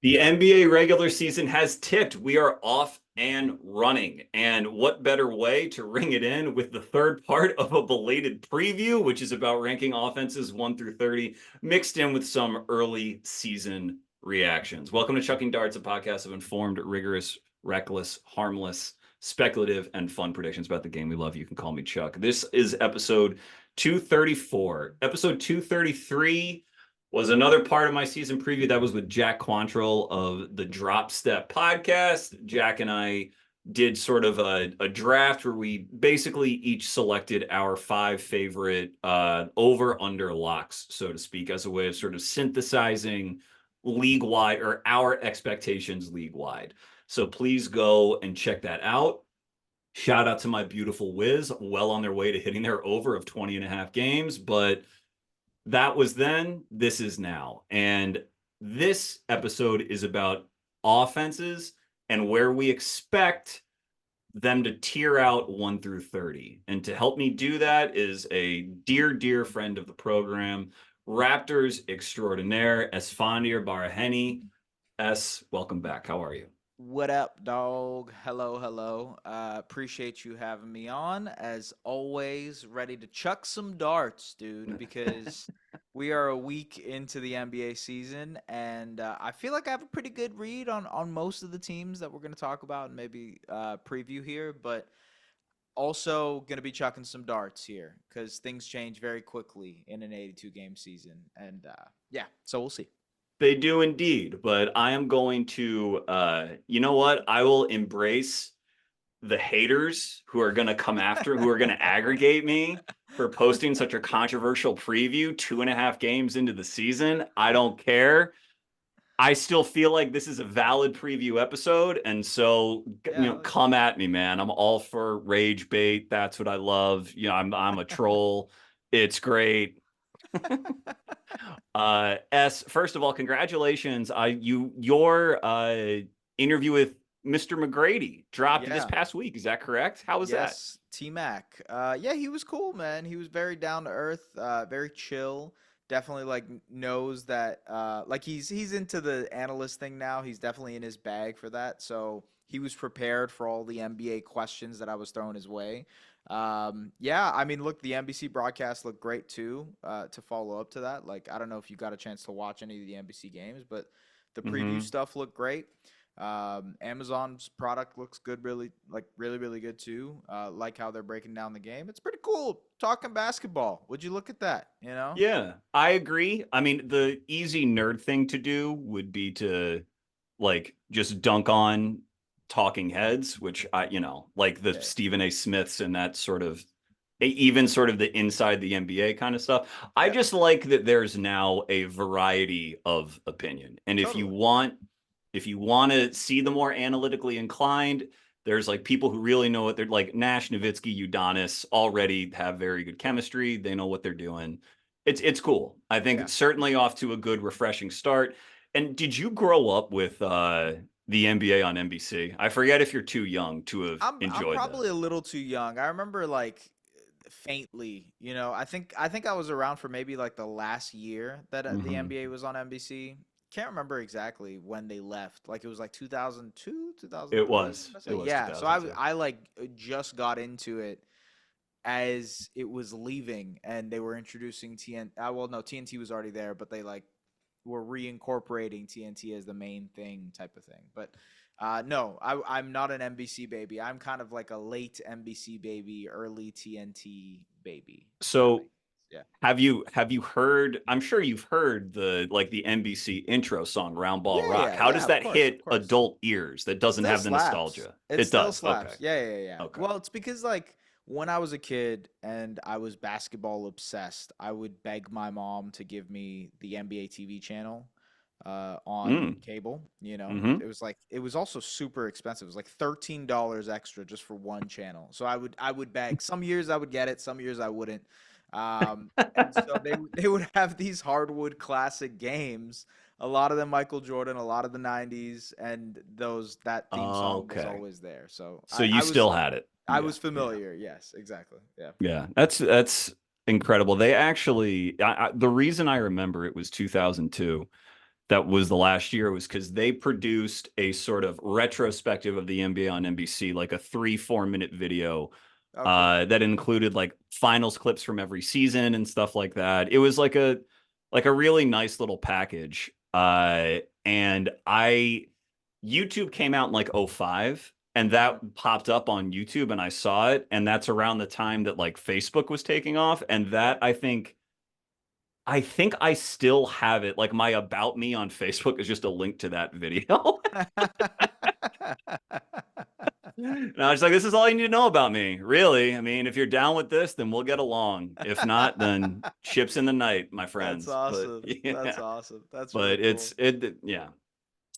The NBA regular season has tipped. We are off and running. And what better way to ring it in with the third part of a belated preview, which is about ranking offenses 1 through 30, mixed in with some early season reactions. Welcome to Chucking Darts, a podcast of informed, rigorous, reckless, harmless, speculative, and fun predictions about the game we love. You can call me Chuck. This is episode 234. Episode 233 was another part of my season preview. That was with Jack Quantrill of the Drop Step podcast. Jack and I did sort of a draft where we basically each selected our 5 favorite over-under locks, so to speak, as a way of sort of synthesizing league-wide or our expectations league-wide. So please go and check that out. Shout out to my beautiful Wiz, well on their way to hitting their over of 20 and a half games, but that was then, this is now. And this episode is about offenses and where we expect them to tier out 1 through 30. And to help me do that is a dear, dear friend of the program, Raptors extraordinaire, Esfandiar Baraheni. Es, welcome back. How are you? What up, dog? Hello, hello. Appreciate you having me on. As always, ready to chuck some darts, dude, because we are a week into the NBA season, and I feel like I have a pretty good read on most of the teams that we're going to talk about and maybe preview here, but also going to be chucking some darts here because things change very quickly in an 82 game season. And yeah, so we'll see. They do indeed, but I am going to, you know what? I will embrace the haters who are going to come after, who are going to aggregate me for posting such a controversial preview 2.5 games into the season. I don't care. I still feel like this is a valid preview episode. And so, Yeah. come at me, man. I'm all for rage bait. That's what I love. I'm a troll. It's great. First of all, congratulations. Your interview with Mr. McGrady dropped this Yeah. past week. Is that correct? How was that? Yes, T Mac. Yeah, he was cool, man. He was very down to earth, very chill. Definitely knows that like he's into the analyst thing now. He's definitely in his bag for that. So he was prepared for all the NBA questions that I was throwing his way. Yeah, I mean, look, the NBC broadcast looked great too. To follow up to that, like I don't know if you got a chance to watch any of the NBC games, but the preview Mm-hmm. stuff looked great. Amazon's product looks good, really good too. Like how they're breaking down the game. It's pretty cool. Talking basketball. Would you look at that? You know? Yeah, I agree. I mean, the easy nerd thing to do would be to just dunk on talking heads, which like the Yeah. Stephen A. Smiths and that sort of even sort of the inside the NBA kind of stuff. I Yeah. just like that there's now a variety of opinion. And Totally. if you want to see the more analytically inclined, there's like people who really know what they're like. Nash, Nowitzki, Udonis already have very good chemistry. They know what they're doing. It's cool. I think Yeah. it's certainly off to a good, refreshing start. And did you grow up with the NBA on NBC? I forget if you're too young to have I'm enjoyed that. probably a little too young. I remember faintly, I think I was around for maybe like the last year that the Mm-hmm. NBA was on NBC. Can't remember exactly when they left. Like it was like 2002, It 2003, I was. want to It say. was Yeah, so 2002. I just got into it as it was leaving and they were introducing TNT. Well, no, TNT was already there, but they were reincorporating TNT as the main thing type of thing. But no, I'm not an NBC baby. I'm kind of like a late NBC baby, early TNT baby, if that So makes sense. Yeah. have you heard, I'm sure you've heard the NBC intro song Round Ball Rock. How Yeah, does of that course, of hit course. adult ears that It doesn't still have the slaps. nostalgia? It It still does. Okay. slaps. Yeah. Okay. Well, it's because when I was a kid and I was basketball obsessed, I would beg my mom to give me the NBA TV channel on Mm. cable. Mm-hmm. It was also super expensive. It was like $13 extra just for one channel. So I would beg. Some years I would get it, some years I wouldn't. And so they would have these hardwood classic games, a lot of them Michael Jordan, a lot of the 90s, and that theme song was Okay. always there. So So you still had it. I Yeah. was Yeah. familiar. Yes, exactly. Yeah. Yeah. That's incredible. They actually the reason I remember it was 2002. that was the last year was because they produced a sort of retrospective of the NBA on NBC, like a 3-4 minute video Oh, cool. that included like finals clips from every season and stuff like that. It was like a really nice little package. And I YouTube came out in like '05, and Mhm. that popped up on YouTube and I saw it, and that's around the time that like Facebook was taking off, and that Yep. I think I still have it. Like my about me on Facebook is just a link to that video. And I was like, this is all you need to know about me. Really. I mean, if you're down with this, then we'll get along. If not, then ships in the night, my That's friends. But awesome. That's yeah, awesome. That's really but cool. yeah.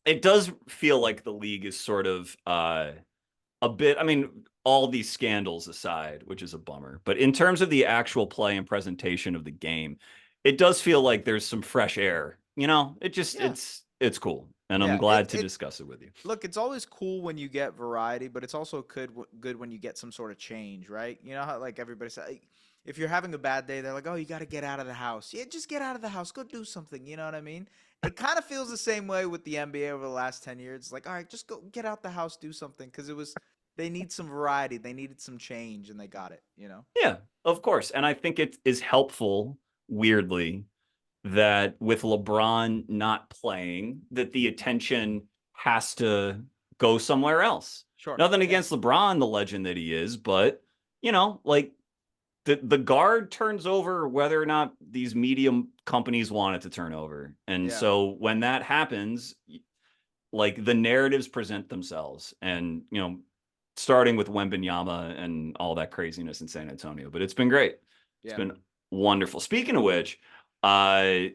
It does feel like the league is sort of a bit, I mean, all these scandals aside, which is a bummer, but in terms of the actual play and presentation of the game, it does feel like there's some fresh air. It just Yeah. it's cool, and I'm Yeah, glad to discuss it with you. look, it's always cool when you get variety, but it's also good when you get some sort of change, right? You know how like everybody says, like, if you're having a bad day, they're like, "Oh, you got to get out of the house." Yeah, just get out of the house, go do something. You know what I mean? It kind of feels the same way with the NBA over the last 10 years. It's like, all right, just go get out the house, do something, because they need some variety, they needed some change, and they got it. You know? Yeah, of course, and I think it is helpful, weirdly, that with LeBron not playing, that the attention has to go somewhere else. Sure. Nothing Yeah. against LeBron, the legend that he is, but like the guard turns over whether or not these medium companies want it to turn over. And Yeah. so when that happens, like the narratives present themselves, and starting with Wembenyama and all that craziness in San Antonio. But it's been great. It's Yeah. been wonderful. Speaking of which, uh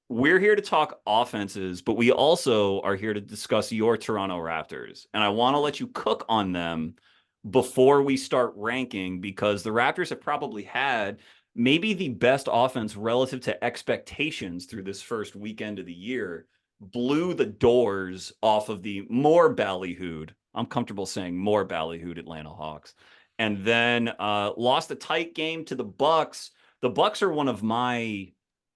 we're here to talk offenses, but we also are here to discuss your Toronto Raptors. And I want to let you cook on them before we start ranking, because the Raptors have probably had maybe the best offense relative to expectations through this first weekend of the year. Blew the doors off of the more ballyhooed, I'm comfortable saying more ballyhooed, Atlanta Hawks, and then lost a tight game to the Bucks. The Bucks are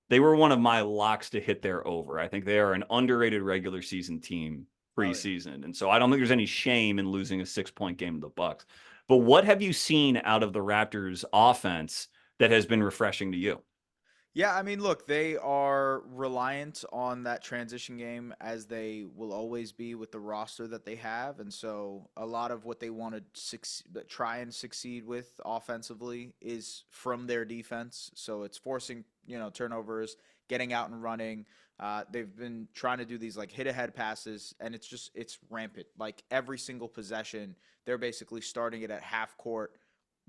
they were one of my locks to hit their over. I think they are an underrated regular season team Oh yeah. preseason, and so I don't think there's any shame in losing a 6 point game to the Bucks. But what have you seen out of the Raptors offense that has been refreshing to you? Yeah, I mean, look, they are reliant on that transition game as they will always be with the roster that they have, and so a lot of what they want to try and succeed with offensively is from their defense. So it's forcing turnovers, getting out and running. They've been trying to do these like hit ahead passes, and it's rampant. Like every single possession, they're basically starting it at half court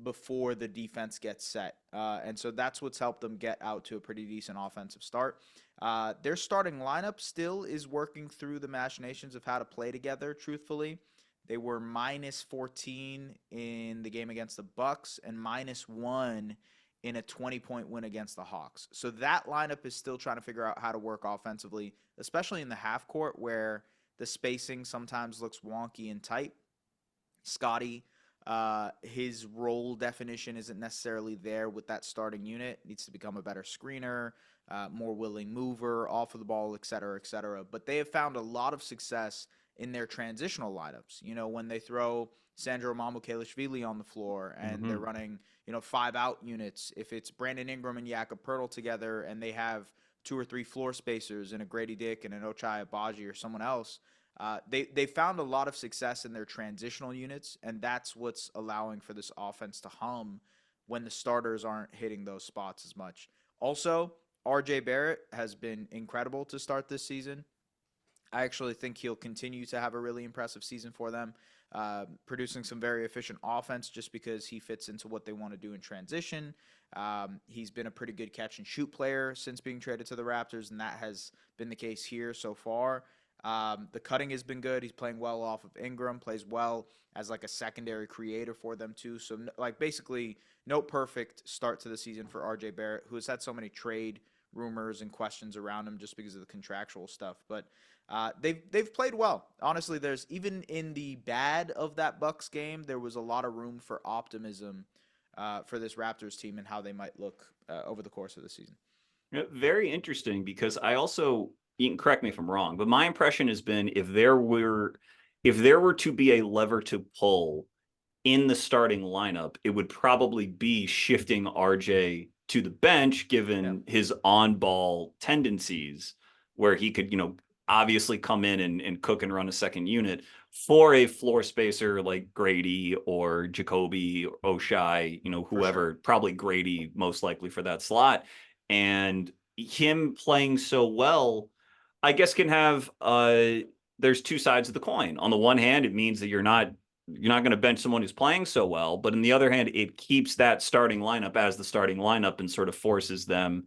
before the defense gets set. And so that's what's helped them get out to a pretty decent offensive start. Their starting lineup still is working through the machinations of how to play together, truthfully. They were minus 14 in the game against the Bucks and minus 1 in a 20-point win against the Hawks. So that lineup is still trying to figure out how to work offensively, especially in the half court where the spacing sometimes looks wonky and tight. Scotty, his role definition isn't necessarily there with that starting unit. Needs to become a better screener, more willing mover, off of the ball, et cetera, et cetera. But they have found a lot of success in their transitional lineups. You know, when they throw Sandro Mamukelashvili on the floor and they're Mm-hmm. running, 5 out units. If it's Brandon Ingram and Jakob Pertl together and they have 2 or 3 floor spacers and a Grady Dick and an Ochai Abaji or someone else, they found a lot of success in their transitional units, and that's what's allowing for this offense to hum when the starters aren't hitting those spots as much. Also, RJ Barrett has been incredible to start this season. I actually think he'll continue to have a really impressive season for them, producing some very efficient offense just because he fits into what they want to do in transition. He's been a pretty good catch and shoot player since being traded to the Raptors, and that has been the case here so far. The cutting has been good. He's playing well off of Ingram, plays well as like a secondary creator for them too. So like basically no perfect start to the season for RJ Barrett, who has had so many trade rumors and questions around him just because of the contractual stuff. But they've played well. Honestly, there's even in the bad of that Bucks game, there was a lot of room for optimism for this Raptors team and how they might look over the course of the season. Yeah, very interesting, because I also you can correct me if I'm wrong, but my impression has been if there were to be a lever to pull in the starting lineup, it would probably be shifting RJ to the bench, Yeah, given his on-ball tendencies, where he could, obviously come in and cook and run a second unit for a floor spacer like Grady or Jacoby or Oshai, for sure. whoever, probably Grady most likely for that slot. And him playing so well, I guess can have there's two sides of the coin. On the one hand, it means that you're not going to bench someone who's playing so well, but on the other hand, it keeps that starting lineup as the starting lineup and sort of forces them,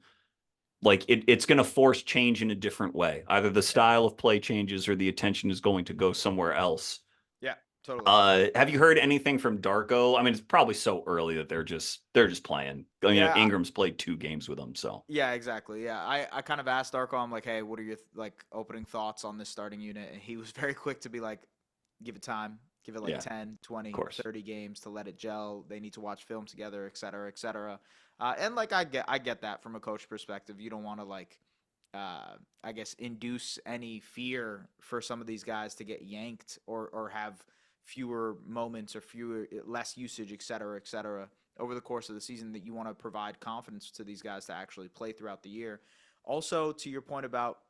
like it's going to force change in a different way. Either the Yeah, style of play changes or the attention is going to go somewhere else. yeah, totally. Have you heard anything from Darko? I mean, it's probably so early that they're just playing. Yeah, Ingram's played 2 games with them, so yeah, exactly. Yeah, I kind of asked Darko, I'm like, hey, what are your like opening thoughts on this starting unit? And he was very quick to be like, give it time, give it like yeah, of 10, 20, course. 30 games to let it gel. They need to watch film together, et cetera, et cetera. And like I get that from a coach perspective. You don't want to like I guess induce any fear for some of these guys to get yanked or have fewer moments or fewer less usage, et cetera, over the course of the season, that you want to provide confidence to these guys to actually play throughout the year. Also, to your point about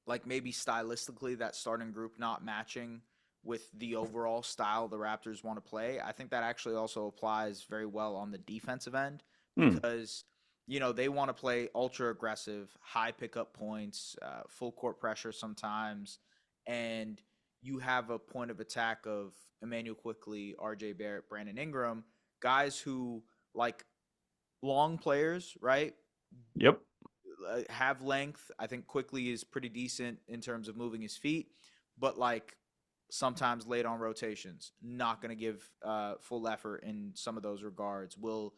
like maybe stylistically that starting group not matching with the overall style the Raptors want to play, I think that actually also applies very well on the defensive end Hmm. because they want to play ultra aggressive, high pickup points, full court pressure sometimes, and you have a point of attack of Emmanuel Quickly, R.J. Barrett, Brandon Ingram, guys who like long players, right? Yep. Have length. I think Quickly is pretty decent in terms of moving his feet, but like sometimes late on rotations, not going to give full effort in some of those regards. Will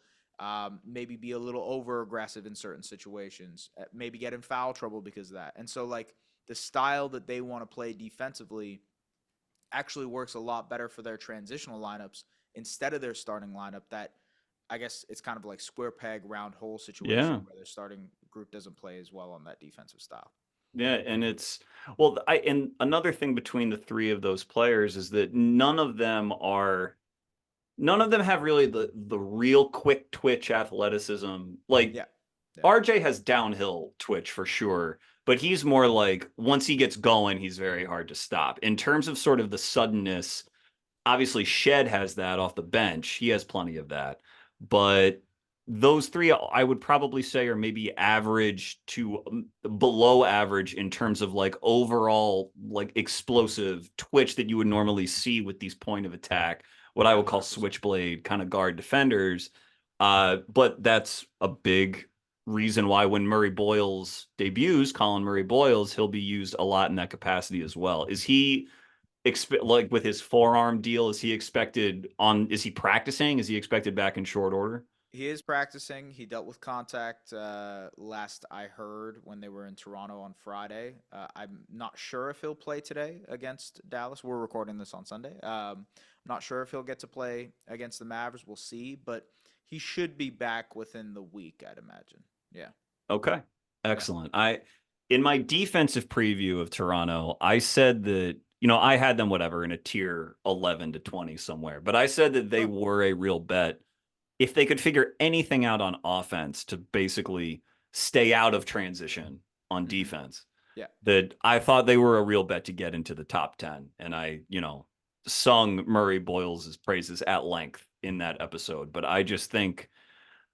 maybe be a little over aggressive in certain situations, maybe get in foul trouble because of that. And so, like, the style that they want to play defensively actually works a lot better for their transitional lineups instead of their starting lineup that I guess it's kind of like square peg round hole situation Yeah. where their starting group doesn't play as well on that defensive style. Yeah, and it's well, and another thing between the three of those players is that none of them have really the real quick twitch athleticism. Like Yeah. Yeah. RJ has downhill twitch for sure, but he's more like once he gets going, he's very hard to stop. In terms of sort of the suddenness, obviously Shed has that off the bench. He has plenty of that. But those three I would probably say are maybe average to below average in terms of like overall like explosive twitch that you would normally see with these point of attack, what I Yeah, would call 100%. switchblade kind of guard defenders. But that's a big reason why when Murray Boyles debuts, Collin Murray Boyles, he'll be used a lot in that capacity as well. Is he like with his forearm deal? Is he practicing? Is he expected back in short order? He is practicing. He dealt with contact last I heard when they were in Toronto on Friday. I'm not sure if he'll play today against Dallas. We're recording this on Sunday. Not sure if he'll get to play against the Mavericks. We'll see, but he should be back within the week, I'd imagine. Yeah. Okay. Yeah. Excellent. In my defensive preview of Toronto, I said that, I had them whatever in a tier 11 to 20 somewhere, but I said that they Sure. were a real bet if they could figure anything out on offense to basically stay out of transition on Hmm. defense, Yeah. that I thought they were a real bet to get into the top 10. And I, sung Murray Boyles' praises at length in that episode. But I just think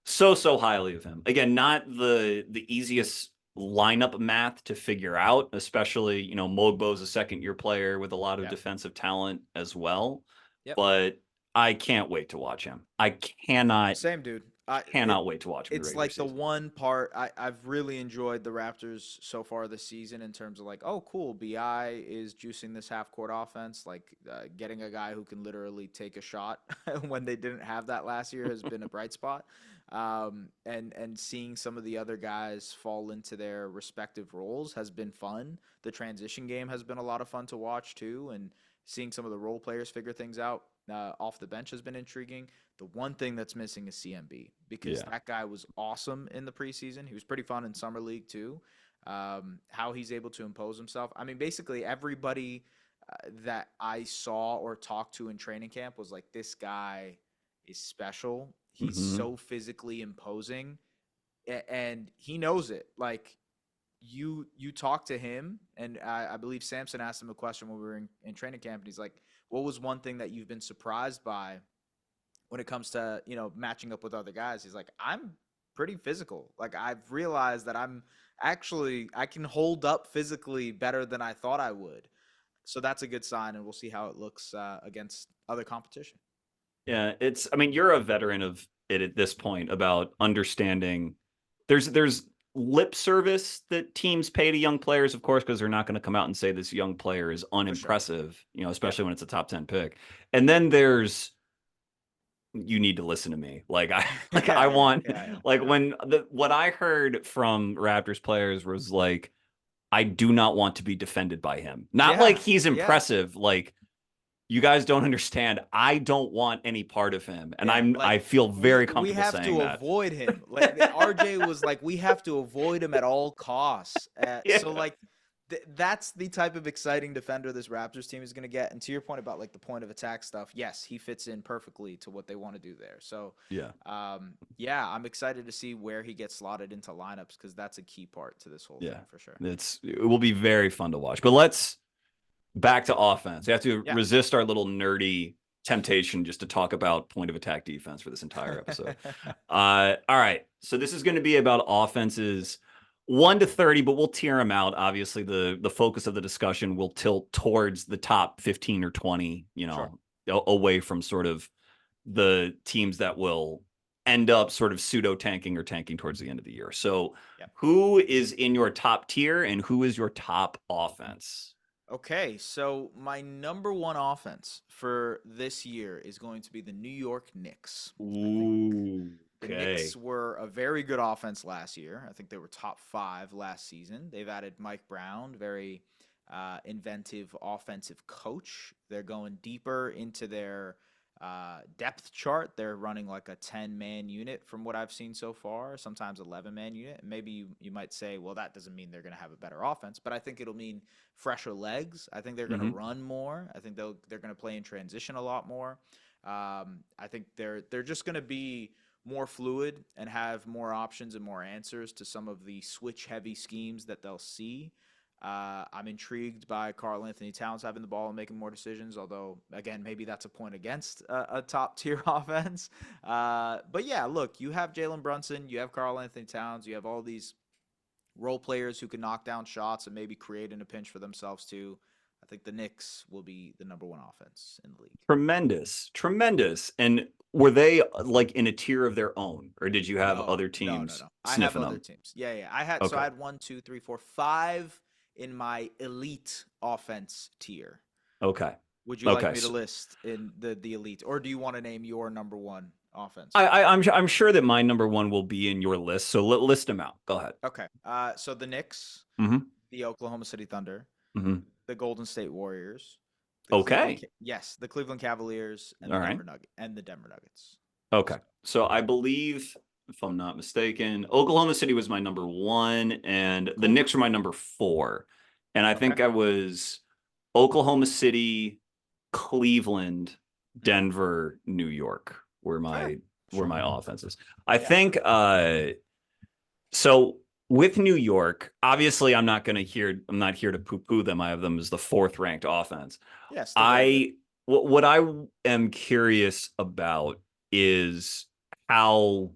so highly of him. Again, not the easiest lineup math to figure out, especially, Mogbo's a second-year player with a lot of Yeah. defensive talent as well. Yep. But I can't wait to watch him. I cannot Same, dude. cannot wait to watch him in the It's regular like the season. one part I've really enjoyed the Raptors so far this season in terms of like, oh, cool, BI is juicing this half court offense. Like getting a guy who can literally take a shot when they didn't have that last year has been a bright spot. And seeing some of the other guys fall into their respective roles has been fun. The transition game has been a lot of fun to watch too, and seeing some of the role players figure things out off the bench has been intriguing. The one thing that's missing is CMB because Yeah. that guy was awesome in the preseason. He was pretty fun in summer league too. How he's able to impose himself. I mean, basically everybody that I saw or talked to in training camp was like, this guy is special. He's Hmm. so physically imposing, and he knows it. Like you talk to him, and I believe Samson asked him a question when we were in training camp, and he's like, "What was one thing that you've been surprised by when it comes to matching up with other guys?" He's like, "I'm pretty physical. Like I've realized that I can hold up physically better than I thought I would." So that's a good sign, and we'll see how it looks against other competition. Yeah, I mean, you're a veteran of it at this point about understanding there's lip service that teams pay to young players, of course, because they're not going to come out and say this young player is For sure. unimpressive, Yep. especially when it's a top 10 pick. And then there's you need to listen to me. Like I like I Yeah, yeah, want yeah, yeah. like when what I heard from Raptors players was like I do not want to be defended by him. Not like Yeah, he's yeah, impressive, like you guys don't understand. I don't want any part of him, and yeah. I Like feel very we comfortable have saying to that. avoid him. Like RJ was like, we have to avoid him at all costs. So Yeah. like that's the type of exciting defender this Raptors team is going to get. And to your point about like the point of attack stuff, yes, he fits in perfectly to what they want to do there. So, Yeah. yeah, I'm excited to see where he gets slotted into lineups because that's a key part to this whole Yeah. thing for sure. It will be very fun to watch. But let's back to offense. We have to Yeah. resist our little nerdy temptation just to talk about point of attack defense for this entire episode. All right. So this is going to be about offenses 1 to 30, but we'll tier them out. Obviously, the focus of the discussion will tilt towards the top 15 or 20, Sure. away from sort of the teams that will end up sort of pseudo tanking or tanking towards the end of the year. So, Yeah. who is in your top tier and who is your top offense? Okay, so my number one offense for this year is going to be the New York Knicks. I think Ooh, the Knicks okay. were a very good offense last year. I think they were top five last season. They've added Mike Brown, very inventive offensive coach. They're going deeper into their depth chart. They're running like a 10-man unit from what I've seen so far, sometimes 11-man unit. And maybe you might say, well, that doesn't mean they're going to have a better offense, but I think it'll mean fresher legs. I think they're going to Mm-hmm. run more. I think they're going to play in transition a lot more. I think they're just going to be more fluid and have more options and more answers to some of the switch heavy schemes that they'll see. I'm intrigued by Karl Anthony Towns having the ball and making more decisions, although, again, maybe that's a point against a top tier offense. But yeah, look, you have Jalen Brunson, you have Karl Anthony Towns, you have all these role players who can knock down shots and maybe create in a pinch for themselves too. I think the Knicks will be the number one offense in the league. Tremendous, tremendous. And were they like in a tier of their own, or did you have No, other no, no, teams no. I have sniffing other them? teams. Yeah, yeah. I Okay. had one, two, three, four, five in my elite offense tier. Okay. Would you like Okay. me to So list in the elite, or do you want to name your number one offense? I'm sure that my number one will be in your list. So list them out. Go ahead. Okay. So the Knicks, Mm-hmm. the Oklahoma City Thunder, Mm-hmm. the Golden State Warriors, Okay. the Cleveland Cavaliers, and All right. The Denver Nuggets. Okay. So So I believe, if I'm not mistaken, Oklahoma City was my number one, and the cool. Knicks were my number four. And I Okay. think I was Oklahoma City, Cleveland, Mhm. Denver, New York Fair. were Sure. my offenses. I Yeah. think so with New York, obviously I'm not here to poo-poo them. I have them as the fourth ranked offense. Yeah. Still very good. I what I am curious about is how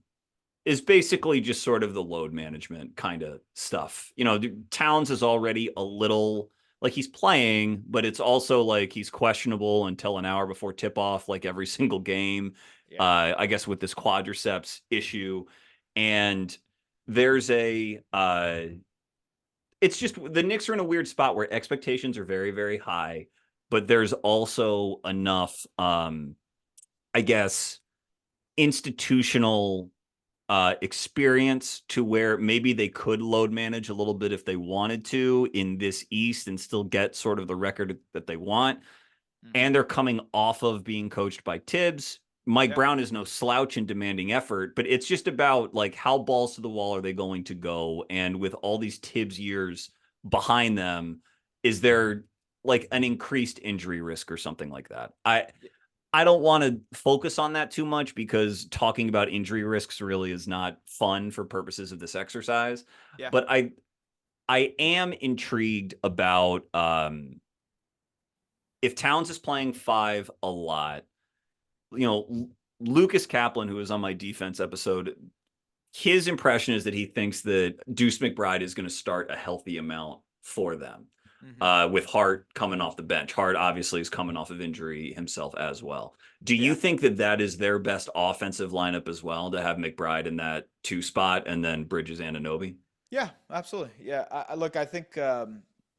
is basically just sort of the load management kind of stuff. Towns is already a little like he's playing, but it's also like he's questionable until an hour before tip off, like every single game. Yeah. I guess with this quadriceps issue. And there's it's just the Knicks are in a weird spot where expectations are very, very high, but there's also enough, I guess, institutional experience to where maybe they could load manage a little bit if they wanted to in this East and still get sort of the record that they want. Hmm. And they're coming off of being coached by Tibbs, Mike Yeah. Brown is no slouch in demanding effort, but it's just about like how balls to the wall are they going to go? And with all these Tibbs years behind them, is there like an increased injury risk or something like that? I don't want to focus on that too much because talking about injury risks really is not fun for purposes of this exercise. Yeah. But I am intrigued about if Towns is playing five a lot, you know, Lucas Kaplan, who was on my defense episode, his impression is that he thinks that Deuce McBride is going to start a healthy amount for them. Hmm. With Hart coming off the bench. Hart obviously is coming off of injury himself as well. Do you Yeah. think that that is their best offensive lineup as well, to have McBride in that two spot and then Bridges and Anunoby? Yeah, absolutely. Yeah, look, I think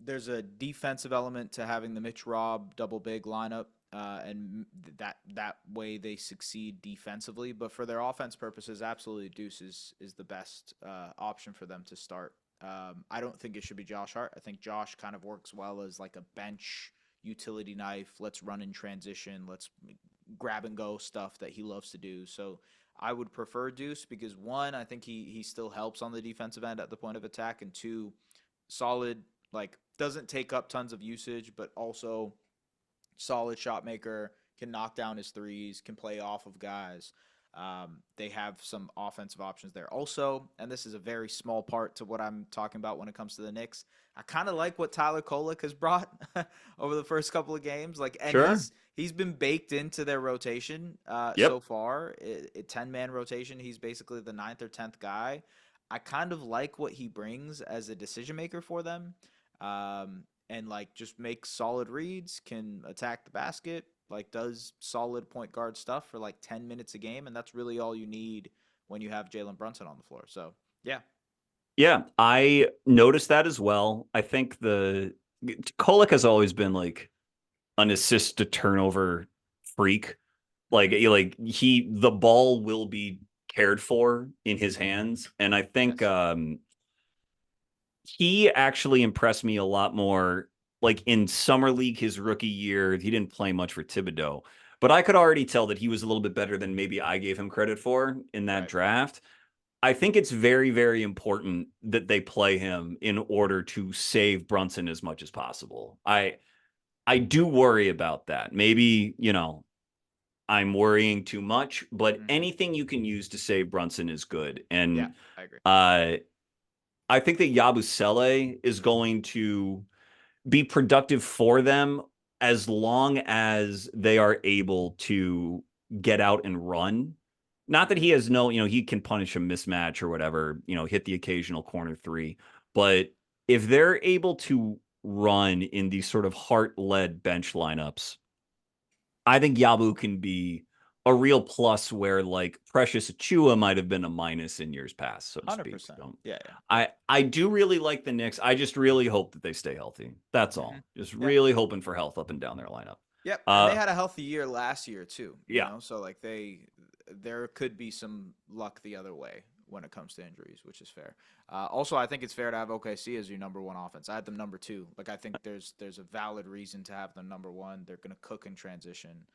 there's a defensive element to having the Mitch Rob double big lineup, and that way they succeed defensively. But for their offense purposes, absolutely, Deuce is the best option for them to start. I don't think it should be Josh Hart. I think Josh kind of works well as like a bench utility knife. Let's run in transition. Let's grab and go stuff that he loves to do. So I would prefer Deuce because one, I think he still helps on the defensive end at the point of attack, and two, solid, like doesn't take up tons of usage, but also solid shot maker, can knock down his threes, can play off of guys. They have some offensive options there also, and this is a very small part to what I'm talking about when it comes to the Knicks. I kind of like what Tyler Kolek has brought over the first couple of games, like, and Sure. he's been baked into their rotation so Yep. far. 10-man rotation. He's basically the ninth or 10th guy. I kind of like what he brings as a decision maker for them. And like just makes solid reads, can attack the basket, like does solid point guard stuff for like 10 minutes a game, and that's really all you need when you have Jalen Brunson on the floor. So yeah. Yeah, I noticed that as well. I think the Kolek has always been like an assist to turnover freak. Hmm. Like he the ball will be cared for in his hands. And I think Yes. he actually impressed me a lot more like in summer league his rookie year. He didn't play much for Thibodeau, but I could already tell that he was a little bit better than maybe I gave him credit for in that Right. draft. I think it's very, very important that they play him in order to save Brunson as much as possible. I do worry about that. Maybe, I'm worrying too much, but Hmm. anything you can use to save Brunson is good. Yeah, And I agree. uh, I think that Yabusele is going to be productive for them as long as they are able to get out and run. Not that he Hmm. has no, he can punish a mismatch or whatever, hit the occasional corner three. But if they're able to run in these sort of heart led bench lineups, I think Yabu can be a real plus where like Precious Achua might have been a minus in years past, so to speak. 100%. So Yeah, yeah. I do really like the Knicks. I just really hope that they stay healthy. That's Hmm. all. Just Yeah. really hoping for health up and down their lineup. Yep, and they Uh had a healthy year last year too, yeah. so like there could be some luck the other way when it comes to injuries, which is fair. Also, I think it's fair to have OKC as your number one offense. I had them number two. Like I think there's a valid reason to have them number one. They're gonna cook in transition.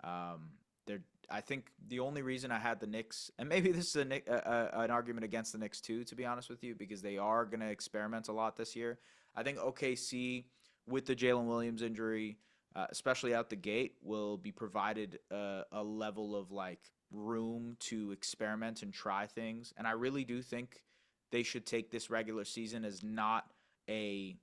Um, they're I think the only reason I had the Knicks, and maybe this is an argument against the Knicks too, to be honest with you, because they are gonna experiment a lot this year. I think OKC with the Jalen Williams injury, especially out the gate, will be provided a level of like room to experiment and try things. And I really do think they should take this regular season as not a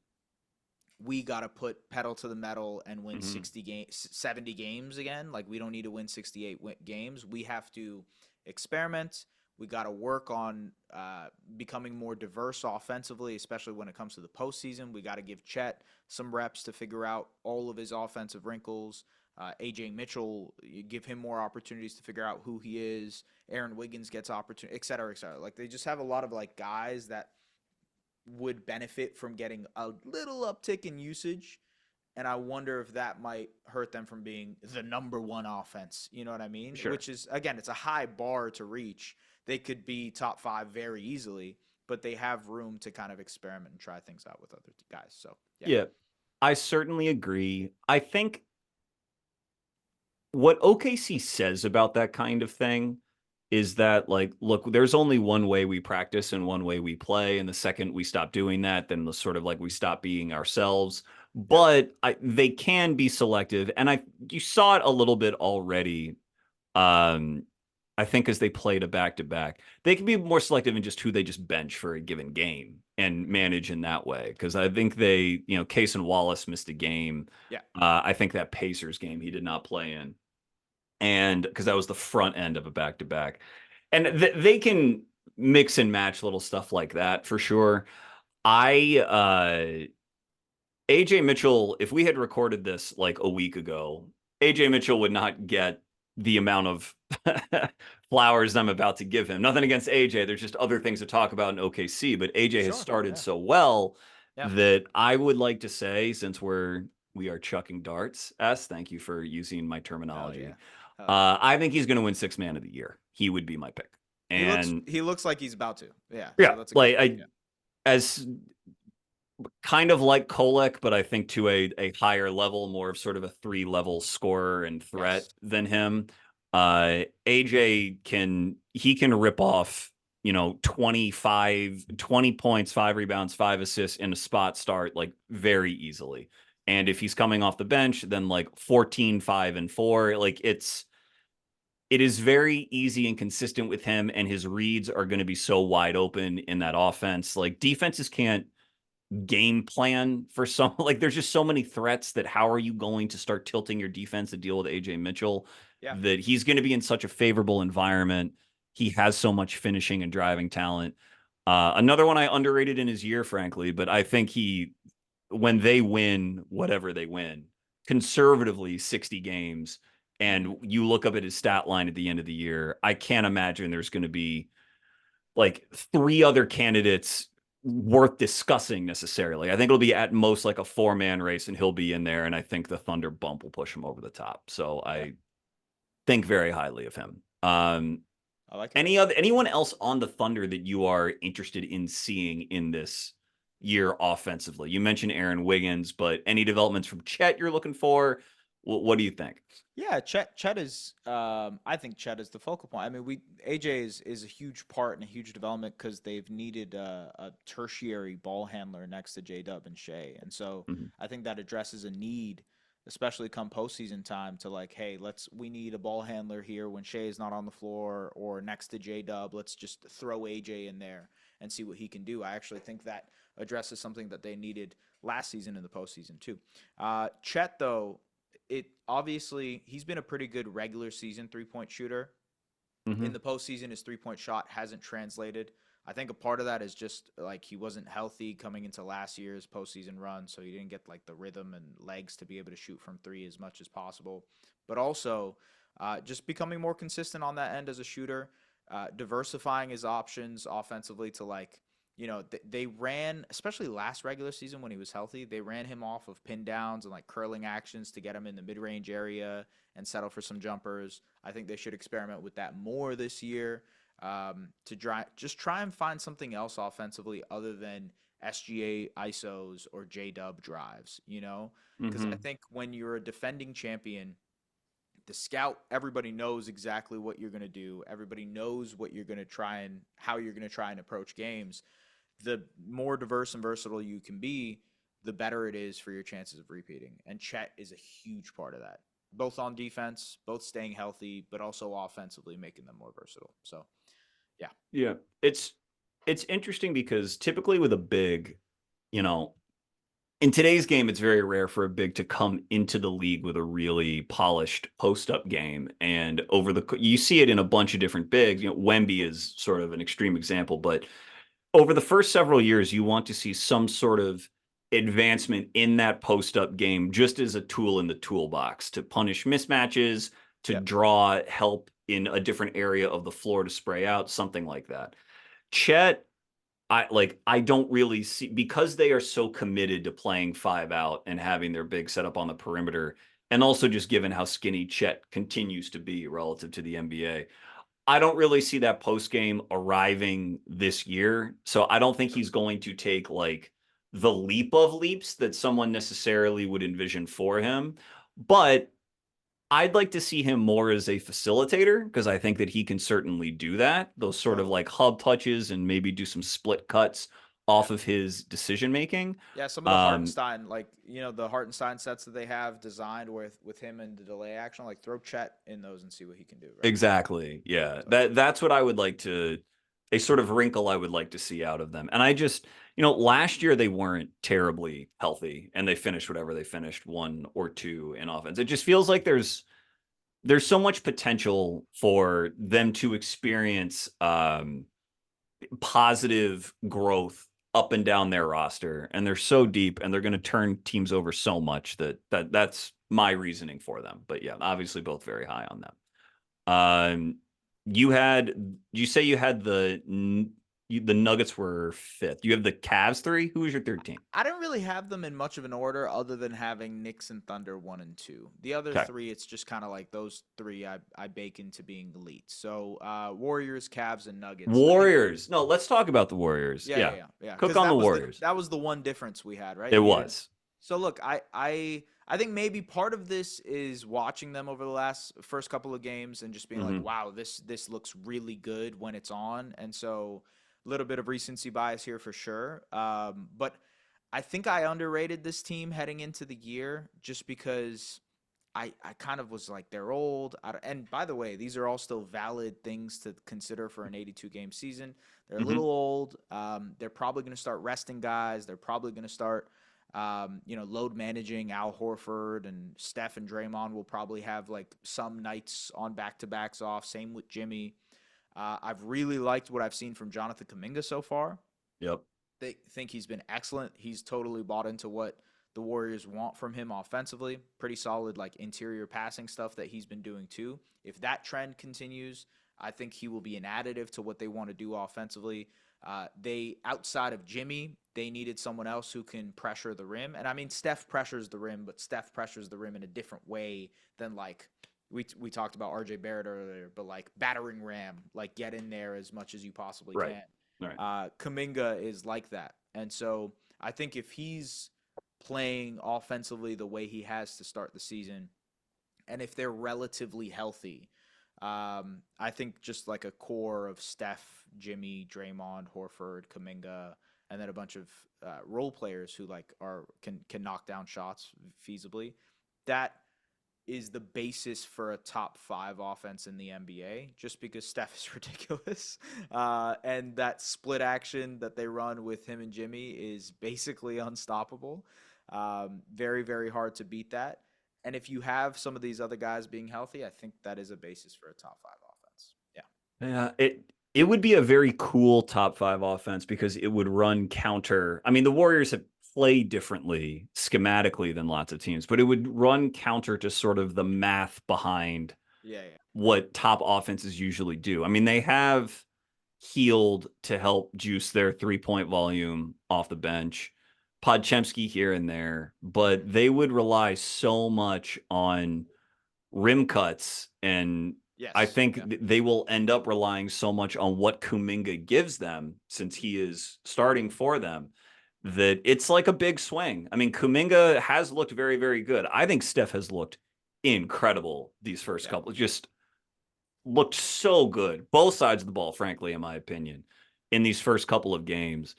we got to put pedal to the metal and win Mhm. 70 games again. Like we don't need to win 68 games. We have to experiment. We got to work on becoming more diverse offensively, especially when it comes to the postseason. We got to give Chet some reps to figure out all of his offensive wrinkles. AJ Mitchell, you give him more opportunities to figure out who he is. Aaron Wiggins gets opportunity, et cetera, et cetera. Like they just have a lot of like guys that would benefit from getting a little uptick in usage. And I wonder if that might hurt them from being the number one offense. You know what I mean? Sure. Which is, again, it's a high bar to reach. They could be top five very easily, but they have room to kind of experiment and try things out with other guys. So, yeah. Yeah. I certainly agree. I think what OKC says about that kind of thing is that, like, look, there's only one way we practice and one way we play, and the second we stop doing that, then the sort of like we stop being ourselves. Yep. But they can be selective, and you saw it a little bit already. Um, I think as they played a back to back, they can be more selective in just who they just bench for a given game and manage in that way. Because I think Case and Wallace missed a game. Yeah. I think that Pacers game he did not play in, and because that was the front end of a back to back, and they can mix and match little stuff like that for sure. I AJ Mitchell, if we had recorded this like a week ago, AJ Mitchell would not get the amount of flowers I'm about to give him. Nothing against AJ. There's just other things to talk about in OKC, but AJ has Sure. started Yeah. so well Yeah. that I would like to say, since we are chucking darts, thank you for using my Hell yeah. terminology. Hell yeah. I think he's going to win six man of the year. He would be my pick. And He looks like he's about to. Yeah. yeah, So that's a good like pick. I as kind of like Kolek, but I think to a higher level, more of sort of a three-level scorer and threat Yes. than him. AJ can rip off, 20 points, 5 rebounds, 5 assists in a spot start like very easily. And if he's coming off the bench, then like 14, 5, and 4. Like it is very easy and consistent with him, and his reads are going to be so wide open in that offense. Like defenses can't game plan for some like there's just so many threats that how are you going to start tilting your defense to deal with AJ Mitchell Yeah. that he's going to be in such a favorable environment. He has so much finishing and driving talent. Another one I underrated in his year, frankly, but I think when they win, whatever they win, conservatively 60 games, Mm-hmm. and you look up at his stat line at the end of the year, I can't imagine there's going to be like three other candidates worth discussing necessarily. I think it'll be at most like a 4-man race, and he'll be in there. And I think the Thunder bump will push him over the top. So Yeah. I think very highly of him. I like it. Anyone else on the Thunder that you are interested in seeing in this year offensively? You mentioned Aaron Wiggins, but any developments from Chet you're looking for? What do you think? Yeah, Chet is. I think Chet is the focal point. I mean, AJ is a huge part and a huge development because they've needed a tertiary ball handler next to J Dub and Shea, and so Mhm. I think that addresses a need, especially come postseason time, to like, hey, we need a ball handler here when Shea is not on the floor or next to J Dub. Let's just throw AJ in there and see what he can do. I actually think that addresses something that they needed last season in the postseason too. Chet though, it obviously he's been a pretty good regular season 3-point shooter. In Mhm. the postseason, his 3-point shot hasn't translated. I think a part of that is just like he wasn't healthy coming into last year's postseason run, so he didn't get like the rhythm and legs to be able to shoot from three as much as possible. But also, just becoming more consistent on that end as a shooter, diversifying his options offensively to like they ran, especially last regular season when he was healthy, they ran him off of pin downs and like curling actions to get him in the mid range area and settle for some jumpers. I think they should experiment with that more this year, just try and find something else offensively other than SGA ISOs or J Dub drives, Because I Mhm. think when you're a defending champion, the scout, everybody knows exactly what you're going to do. Everybody knows what you're going to try and how you're going to try and approach games. The more diverse and versatile you can be, the better it is for your chances of repeating. And Chet is a huge part of that, both on defense, both staying healthy, but also offensively making them more versatile. So, yeah. Yeah. It's interesting because typically with a big, you know, in today's game, it's very rare for a big to come into the league with a really polished post-up game. And you see it in a bunch of different bigs. Wemby is sort of an extreme example, but over the first several years, you want to see some sort of advancement in that post-up game, just as a tool in the toolbox to punish mismatches, to Yep. draw help in a different area of the floor to spray out, something like that. Chet, I don't really see, because they are so committed to playing five out and having their big set up on the perimeter, and also just given how skinny Chet continues to be relative to the NBA. I don't really see that post game arriving this year. So I don't think he's going to take like the leap of leaps that someone necessarily would envision for him. But I'd like to see him more as a facilitator because I think that he can certainly do that. Those sort of Totally. like hub touches and maybe do some split cuts Yeah. off of his decision making. Yeah, some of the Um, Hartenstein, like the Hartenstein sets that they have designed with him and the delay action, like throw Chet in those and see what he can do, right? exactly. Yeah. Totally. That's what I would like to a sort of wrinkle I would like to see out of them. And I just, last year they weren't terribly healthy and they finished whatever they finished, 1 or 2 in offense. It just feels like there's so much potential for them to experience positive growth up and down their roster, and they're so deep, and they're going to turn teams over so much that's my reasoning for them. But yeah, obviously both very high on them. Um, you say you had the Nuggets were fifth. You have the Cavs three. Who was your third team? I didn't really have them in much of an order other than having Knicks and Thunder 1 and 2. The other Okay, three, it's just kind of like those three I bake into being elite. So Warriors, Cavs, and Nuggets. I think Warriors. No, let's talk about the Warriors. yeah, yeah, Yeah, yeah, yeah. cook Because on the Warriors. that was the one difference we had, right? It You didn't. was. So look, I think maybe part of this is watching them over the last first couple of games and just being like, Hmm. wow, this looks really good when it's on, and so a little bit of recency bias here for sure. But I think I underrated this team heading into the year just because I kind of was like they're old. And by the way, these are all still valid things to consider for an 82 game season. They're a little Hmm. old. They're probably going to start resting guys. They're probably going to start, load managing Al Horford and Steph and Draymond will probably have like some nights on back to backs off. Same with Jimmy. I've really liked what I've seen from Jonathan Kuminga so far. Yep. They think he's been excellent. He's totally bought into what the Warriors want from him offensively. Pretty solid, like interior passing stuff that he's been doing too. If that trend continues, I think he will be an additive to what they want to do offensively. They outside of Jimmy, they needed someone else who can pressure the rim. And I mean, Steph pressures the rim, but Steph pressures the rim in a different way than like we talked about RJ Barrett earlier, but like battering ram, like get in there as much as you possibly Right. can. Right. Kaminga is like that. And so I think if he's playing offensively the way he has to start the season, and if they're relatively healthy, I think just like a core of Steph, Jimmy, Draymond, Horford, Kaminga, and then a bunch of role players who like can knock down shots feasibly. That is the basis for a top five offense in the NBA, just because Steph is ridiculous. And that split action that they run with him and Jimmy is basically unstoppable. Very, very hard to beat that. And if you have some of these other guys being healthy, I think that is a basis for a top five offense. Yeah. Yeah, it would be a very cool top five offense because it would run counter. I mean, the Warriors have played differently schematically than lots of teams, but it would run counter to sort of the math behind Yeah, yeah. what top offenses usually do. I mean, they have healed to help juice their 3-point volume off the bench, Podchemsky here and there, but Mm-hmm. they would rely so much on rim cuts, and I Yes. think Yeah. they will end up relying so much on what Kuminga gives them since he is starting for them that it's like a big swing. I mean, Kuminga has looked very, very good. I think Steph has looked incredible these first Yeah. couple, just looked so good. Both sides of the ball, frankly, in my opinion, in these first couple of games.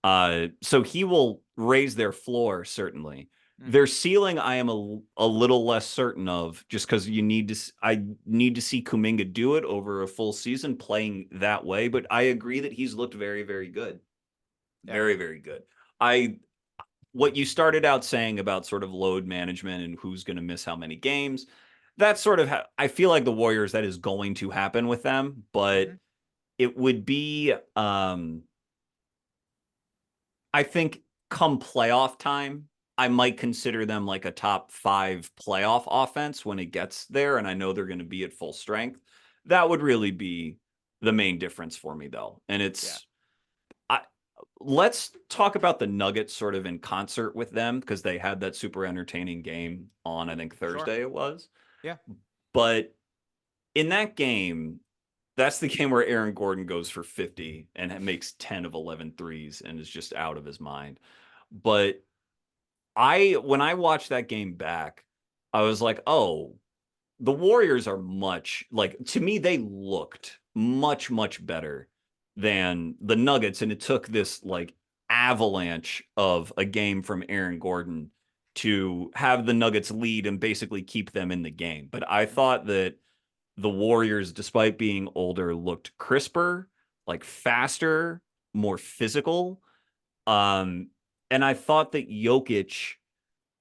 So he will raise their floor, certainly. Mm-hmm. Their ceiling, I am a little less certain of, just because I need to see Kuminga do it over a full season playing that way. But I agree that he's looked very, very good, Yeah. very, very good. I What you started out saying about sort of load management and who's going to miss how many games, that's sort of I feel like the Warriors, that is going to happen with them, Mm-hmm. but it would be I think come playoff time, I might consider them like a top 5 playoff offense when it gets there, and I know they're going to be at full strength. That would really be the main difference for me, though. And Yeah. I, let's talk about the Nuggets sort of in concert with them because they had that super entertaining game on, I think, Sure. Thursday it was. Yeah. But in that game, that's the game where Aaron Gordon goes for 50 and makes 10 of 11 threes and is just out of his mind. But when I watched that game back, I was like, oh, the Warriors are much like, to me, they looked much, much better than the Nuggets. And it took this like avalanche of a game from Aaron Gordon to have the Nuggets lead and basically keep them in the game. But I thought that the Warriors, despite being older, looked crisper, like faster, more physical. Um, and I thought that Jokic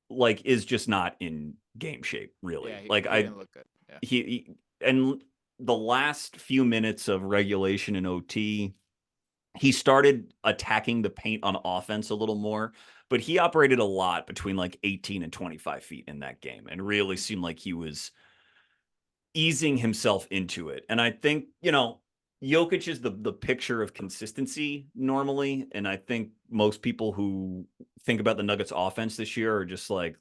like is just not in game shape, Yeah, really. he, Like he didn't look good. Yeah. he and the last few minutes of regulation and OT, he started attacking the paint on offense a little more, but he operated a lot between like 18 and 25 feet in that game and really seemed like he was easing himself into it. And I think, Jokic is the picture of consistency normally. And I think most people who think about the Nuggets offense this year are just like,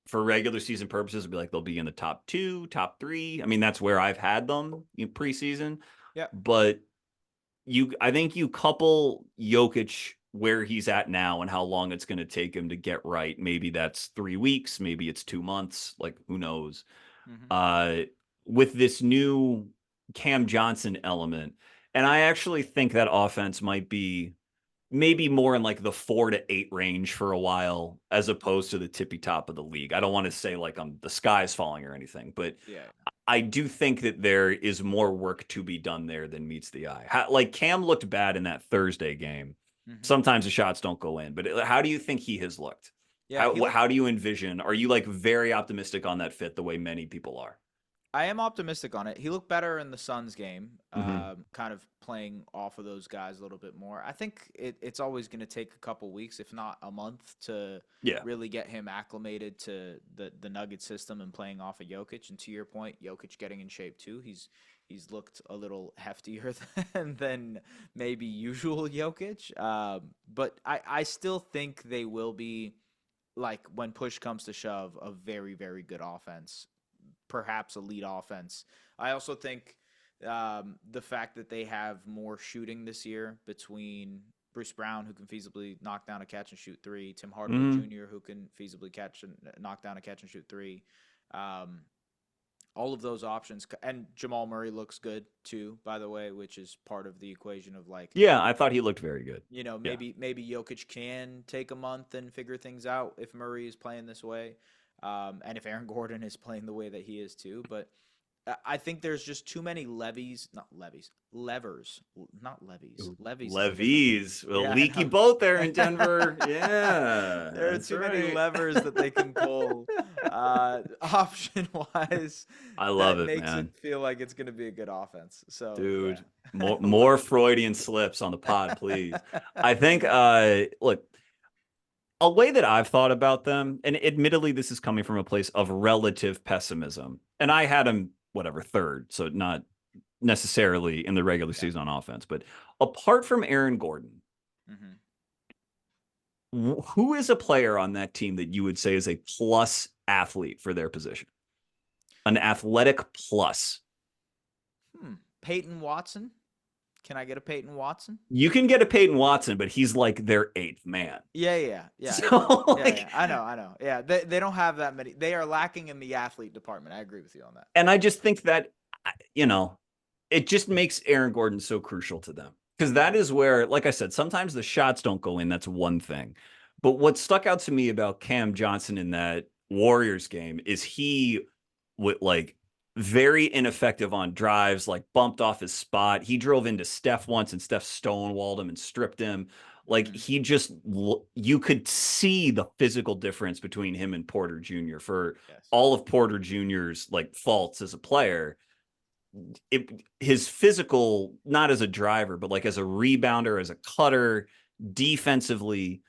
for regular season purposes, be like they'll be in the top 2, top 3. I mean, that's where I've had them in preseason. Yeah. But I think you couple Jokic where he's at now and how long it's going to take him to get right. Maybe that's 3 weeks, maybe it's 2 months, like who knows. Hmm. Uh, with this new Cam Johnson element, and I actually think that offense might be maybe more in like the 4 to 8 range for a while, as opposed to the tippy top of the league. I don't want to say like the sky's falling or anything, but Yeah. I do think that there is more work to be done there than meets the eye. Like Cam looked bad in that Thursday game. Hmm. Sometimes the shots don't go in, but how do you think he has looked? Yeah, he How looked. do you envision? Are you like very optimistic on that fit the way many people are? I am optimistic on it. He looked better in the Suns game, Mm-hmm. kind of playing off of those guys a little bit more. I think it's always going to take a couple weeks, if not a month, to Yeah. really get him acclimated to the Nugget system and playing off of Jokic. And to your point, Jokic getting in shape too. He's looked a little heftier than maybe usual Jokic. But I still think they will be, like, when push comes to shove, a very, very good offense, perhaps a lead offense. I also think the fact that they have more shooting this year between Bruce Brown, who can feasibly knock down a catch and shoot three, Tim Hardaway Mm-hmm. Jr., who can feasibly catch and knock down a catch and shoot three. Um, all of those options, and Jamal Murray looks good too, by the way, which is part of the equation of, like, Yeah, I thought he looked very good. Yeah. maybe Jokic can take a month and figure things out if Murray is playing this way, and if Aaron Gordon is playing the way that he is too. But I think there's just too many levers, not levies. Levies is a different thing. Levy's a Yeah, I leaky know. boat there in Denver. Yeah, There are that's too many right. levers that they can pull, option wise, I love that it, makes it man. feel like it's going to be a good offense. So yeah, Dude, more I love more it. Freudian slips on the pod, please. I think look, a way that I've thought about them, and admittedly this is coming from a place of relative pessimism. And I had him whatever third, so not necessarily in the regular Yeah. season on offense, but apart from Aaron Gordon, Hmm. who is a player on that team that you would say is a plus athlete for their position? An athletic plus. Peyton Watson. Can I get a Peyton Watson? You can get a Peyton Watson, but he's like their eighth man. Yeah, yeah, yeah, So yeah, like, yeah. I know. Yeah, they don't have that many. They are lacking in the athlete department. I agree with you on that. and I just think that you know, it just makes Aaron Gordon so crucial to them. Because that Hmm. is where, like I said, sometimes the shots don't go in. That's one thing. But what stuck out to me about Cam Johnson in that Warriors game is he would like very ineffective on drives, like bumped off his spot. He drove into Steph once and Steph stonewalled him and stripped him. Like Hmm. he just, you could see the physical difference between him and Porter Jr. for Yes. all of Porter Jr.'s like faults as a player. His physical, not as a driver, but like as a rebounder, as a cutter, defensively,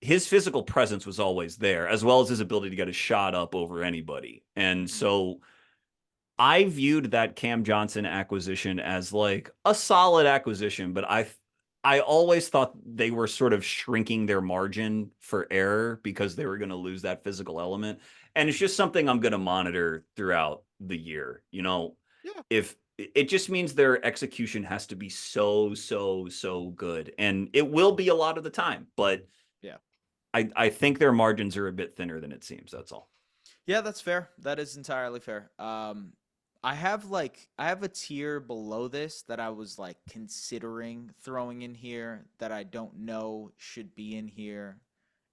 his physical presence was always there, as well as his ability to get a shot up over anybody. And Hmm. so I viewed that Cam Johnson acquisition as like a solid acquisition, but I always thought they were sort of shrinking their margin for error because they were going to lose that physical element. And it's just something I'm going to monitor throughout the year. Yeah. If it just means their execution has to be so, so, so good. And it will be a lot of the time, but Yeah. I think their margins are a bit thinner than it seems. That's all. Yeah, that's fair. That is entirely fair. I have a tier below this that I was like considering throwing in here that I don't know should be in here.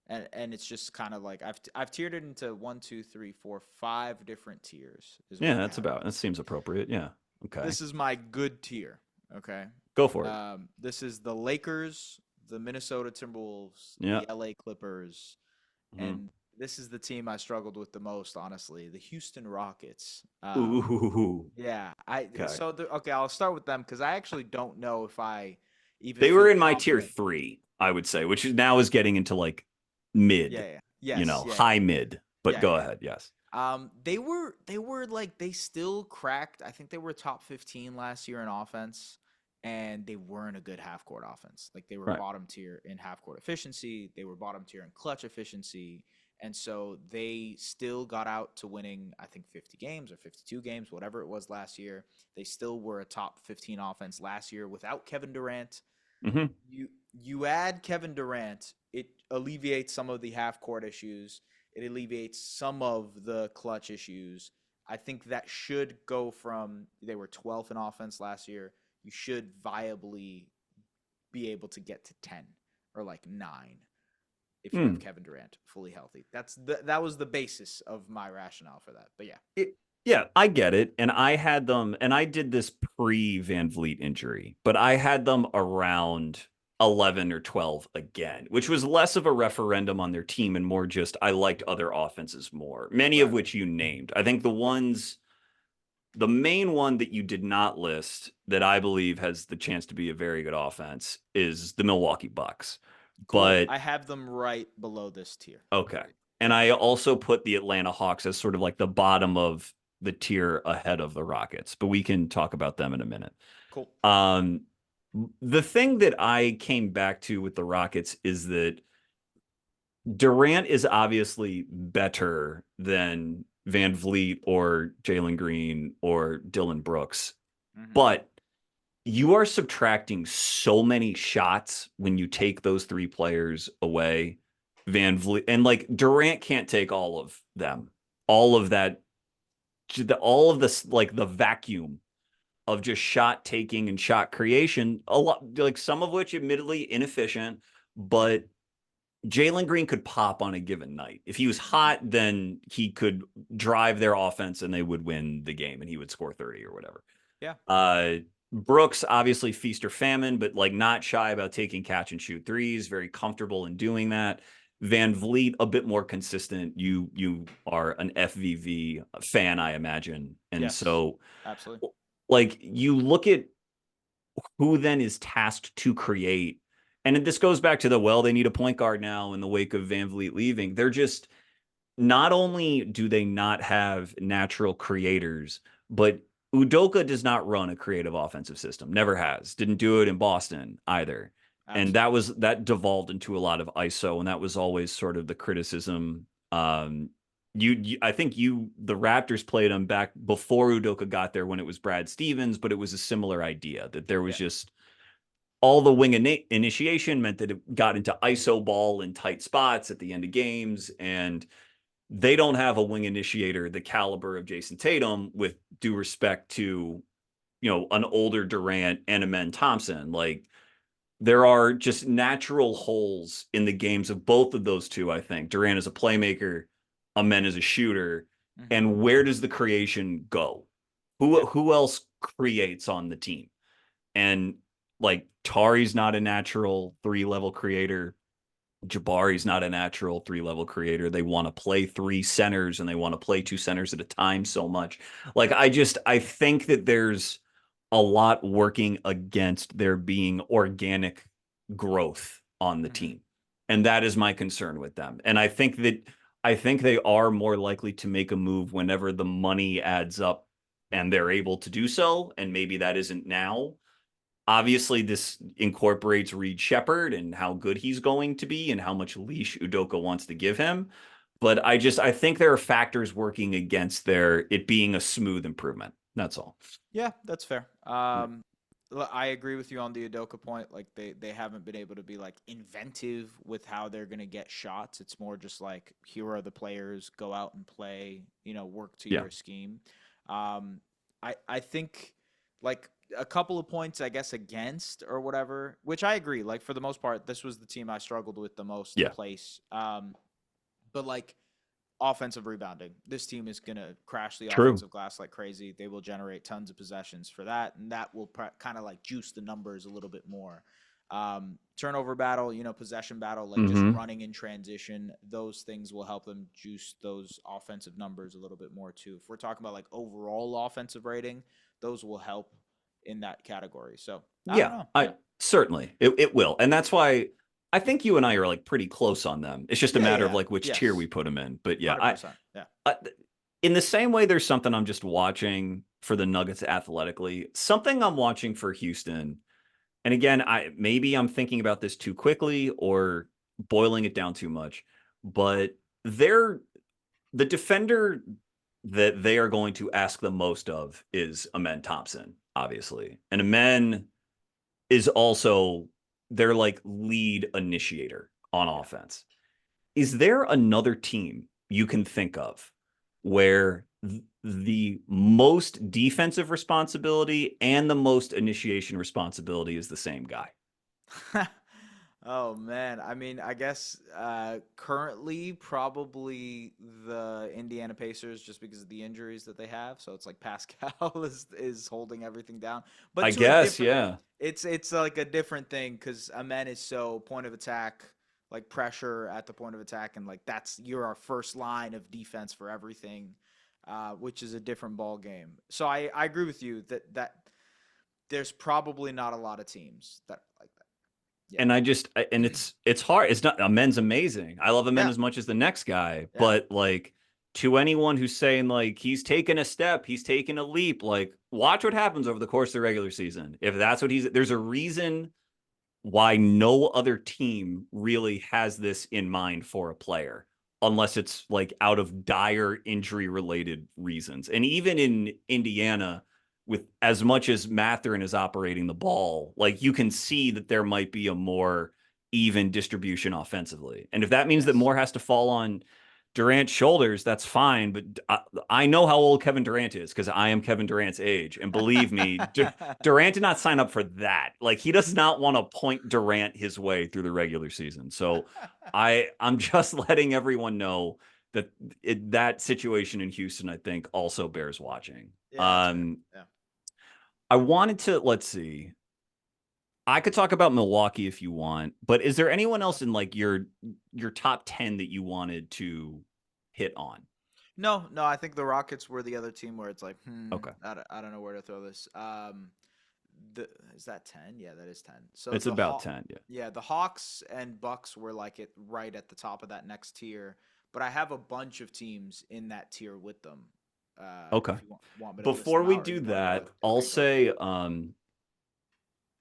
And it's just kind of like I've tiered it into one, two, three, four, five different tiers is Yeah, what I that's have it. about. That seems appropriate. Yeah. Okay. This is my good tier. Okay. Go for it. This is the Lakers, the Minnesota Timberwolves, Yeah. the LA Clippers, Mhm. and this is the team I struggled with the most, honestly, the Houston Rockets. Ooh. Yeah, I Okay. so the, okay, I'll start with them because I actually don't know if I even They were feel in my tier confident. 3, I would say, which is now is getting into like Yeah, mid, yeah, yes, yeah, high mid. But yeah, go yeah, ahead. Yes. they were like they still cracked. I think they were top 15 last year in offense, and they weren't a good half court offense. Like they were Right. bottom tier in half court efficiency. They were bottom tier in clutch efficiency, and so they still got out to winning. I think 50 games or 52 games, whatever it was last year. They still were a top 15 offense last year without Kevin Durant. Hmm. You add Kevin Durant, it alleviates some of the half court issues. It alleviates some of the clutch issues. I think that should go from they were 12th in offense last year. You should viably be able to get to 10 or like 9 if you have Mm. Kevin Durant fully healthy. That was the basis of my rationale for that. But yeah. Yeah, I get it. And I had them, and I did this pre Van Vliet injury, but I had them around 11 or 12 again, which was less of a referendum on their team and more just I liked other offenses more, many of Right. which you named. I think the main one that you did not list that I believe has the chance to be a very good offense is the Milwaukee Bucks. Cool. But I have them right below this tier. okay. And I also put the Atlanta Hawks as sort of like the bottom of the tier ahead of the Rockets, but we can talk about them in a minute. Cool. Um, the thing that I came back to with the Rockets is that Durant is obviously better than Van Vliet or Jalen Green or Dylan Brooks, Hmm. but you are subtracting so many shots when you take those three players away. Van Vliet and like Durant can't take all of them. All of that, all of this, like the vacuum of just shot taking and shot creation, a lot like some of which admittedly inefficient, but Jalen Green could pop on a given night. If he was Hmm. hot, then he could drive their offense and they would win the game and he would score 30 or whatever. Yeah. Uh, Brooks, obviously feast or famine, but like not shy about taking catch and shoot threes, very comfortable in doing that. Van Vliet, a bit more consistent. You are an FVV fan, I imagine. And Yes. so Absolutely. like you look at who then is tasked to create. And this goes back to they need a point guard now in the wake of Van Vliet leaving. They're just not only do they not have natural creators, but Udoka does not run a creative offensive system. Never has. Didn't do it in Boston either. And Absolutely. that devolved into a lot of ISO, and that was always sort of the criticism. I think the Raptors played him back before Udoka got there when it was Brad Stevens, but it was a similar idea that there was Yeah. just all the wing initiation meant that it got into ISO ball in tight spots at the end of games, and they don't have a wing initiator the caliber of Jason Tatum, with due respect to, an older Durant and a Men Thompson. Like there are just natural holes in the games of both of those two, I think. Durant is a playmaker, Amen is a shooter. Hmm. And where does the creation go? Yeah. Who else creates on the team? And like Tari's not a natural three-level creator. Jabari's not a natural three-level creator. They want to play three centers and they want to play two centers at a time so much. Like I think that there's a lot working against there being organic growth on the Hmm. team. And that is my concern with them. And I think they are more likely to make a move whenever the money adds up and they're able to do so. And maybe that isn't now. Obviously, this incorporates Reed Shepard and how good he's going to be and how much leash Udoka wants to give him. But I think there are factors working against it being a smooth improvement. That's all. Yeah, that's fair. Yeah. I agree with you on the Udoka point. Like they haven't been able to be like inventive with how they're gonna get shots. It's more just like here are the players, go out and play. Work to Yeah, your scheme. Um, I think like a couple of points I guess against or whatever, which I agree. Like for the most part, this was the team I struggled with the most to yeah, place. But like offensive rebounding. This team is going to crash the true. offensive glass like crazy. They will generate tons of possessions for that, and that will kind of like juice the numbers a little bit more. Turnover battle, possession battle, like just Hmm. running in transition, those things will help them juice those offensive numbers a little bit more too. If we're talking about like overall offensive rating, those will help in that category. So I don't Yeah, know. I Yeah. certainly it will, and that's why I think you and I are like pretty close on them. It's just a Yeah. matter of Yeah. like which tier we Yes. put them in. But yeah, 100%. Yeah. I in the same way, there's something I'm just watching for the Nuggets athletically. Something I'm watching for Houston. And again, maybe I'm thinking about this too quickly or boiling it down too much, but they're the defender that they are going to ask the most of is Amen Thompson, obviously. And Amen is also their like lead initiator on Yeah. offense. Is there another team you can think of where the most defensive responsibility and the most initiation responsibility is the same guy? Oh man, I mean, I guess currently probably the Indiana Pacers just because of the injuries that they have. So it's like Pascal is holding everything down, but I to a guess, different. yeah. It's like a different thing because Amen is so point of attack, like pressure at the point of attack, and like you're our first line of defense for everything, which is a different ball game. So I agree with you that there's probably not a lot of teams that are like that. Yeah. And it's hard. It's not Amen's amazing. I love Amen Yeah. as much as the next guy, Yeah. but like to anyone who's saying like he's taken a step, he's taken a leap, like watch what happens over the course of the regular season. If that's what there's a reason why no other team really has this in mind for a player, unless it's like out of dire injury related reasons. And even in Indiana, with as much as Matherin is operating the ball, like you can see that there might be a more even distribution offensively. And if that means that Yes. more has to fall on Durant's shoulders, that's fine. But I know how old Kevin Durant is because I am Kevin Durant's age. And believe me, Durant did not sign up for that. Like he does not want to point Durant his way through the regular season. So I'm just letting everyone know that that situation in Houston, I think, also bears watching. Yeah, that's fair. Yeah. I wanted to let's see. I could talk about Milwaukee if you want, but is there anyone else in like your top 10 that you wanted to hit on? No, no, I think the Rockets were the other team where it's like, Okay. I don't know where to throw this. The is that 10? Yeah, that is 10. So It's about 10, yeah. yeah, the Hawks and Bucks were like it right at the top of that next tier, but I have a bunch of teams in that tier with them. Okay. If you want me to list Before them we out, or do you want to go with? that, I'll Okay, go ahead. say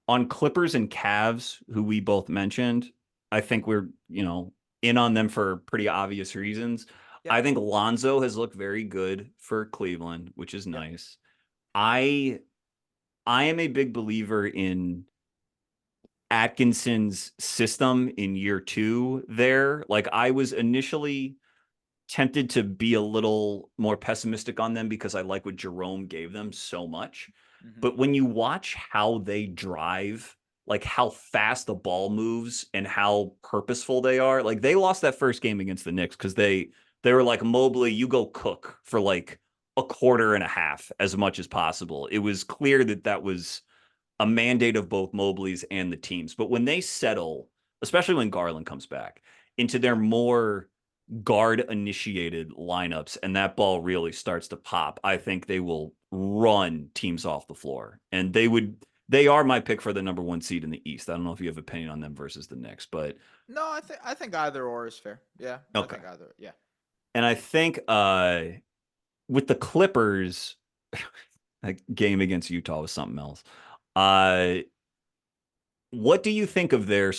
on Clippers and Cavs, who we both mentioned, I think we're, in on them for pretty obvious reasons. Yep, I think Lonzo has looked very good for Cleveland, which is yep. nice. I I am a big believer in Atkinson's system in year 2 there. Like I was initially tempted to be a little more pessimistic on them because I like what Jerome gave them so much. Hmm. But when you watch how they drive, like how fast the ball moves and how purposeful they are, like they lost that first game against the Knicks because they were like Mobley, you go cook for like a quarter and a half as much as possible. It was clear that that was a mandate of both Mobley's and the teams. But when they settle, especially when Garland comes back, into their more guard initiated lineups and that ball really starts to pop, I think they will run teams off the floor. And they are my pick for the number 1 seed in the East. I don't know if you have an opinion on them versus the Knicks, but No, I think either or is fair. Yeah, I okay. think either. Yeah. And I think with the Clippers, that game against Utah was something else. Uh what do you think of their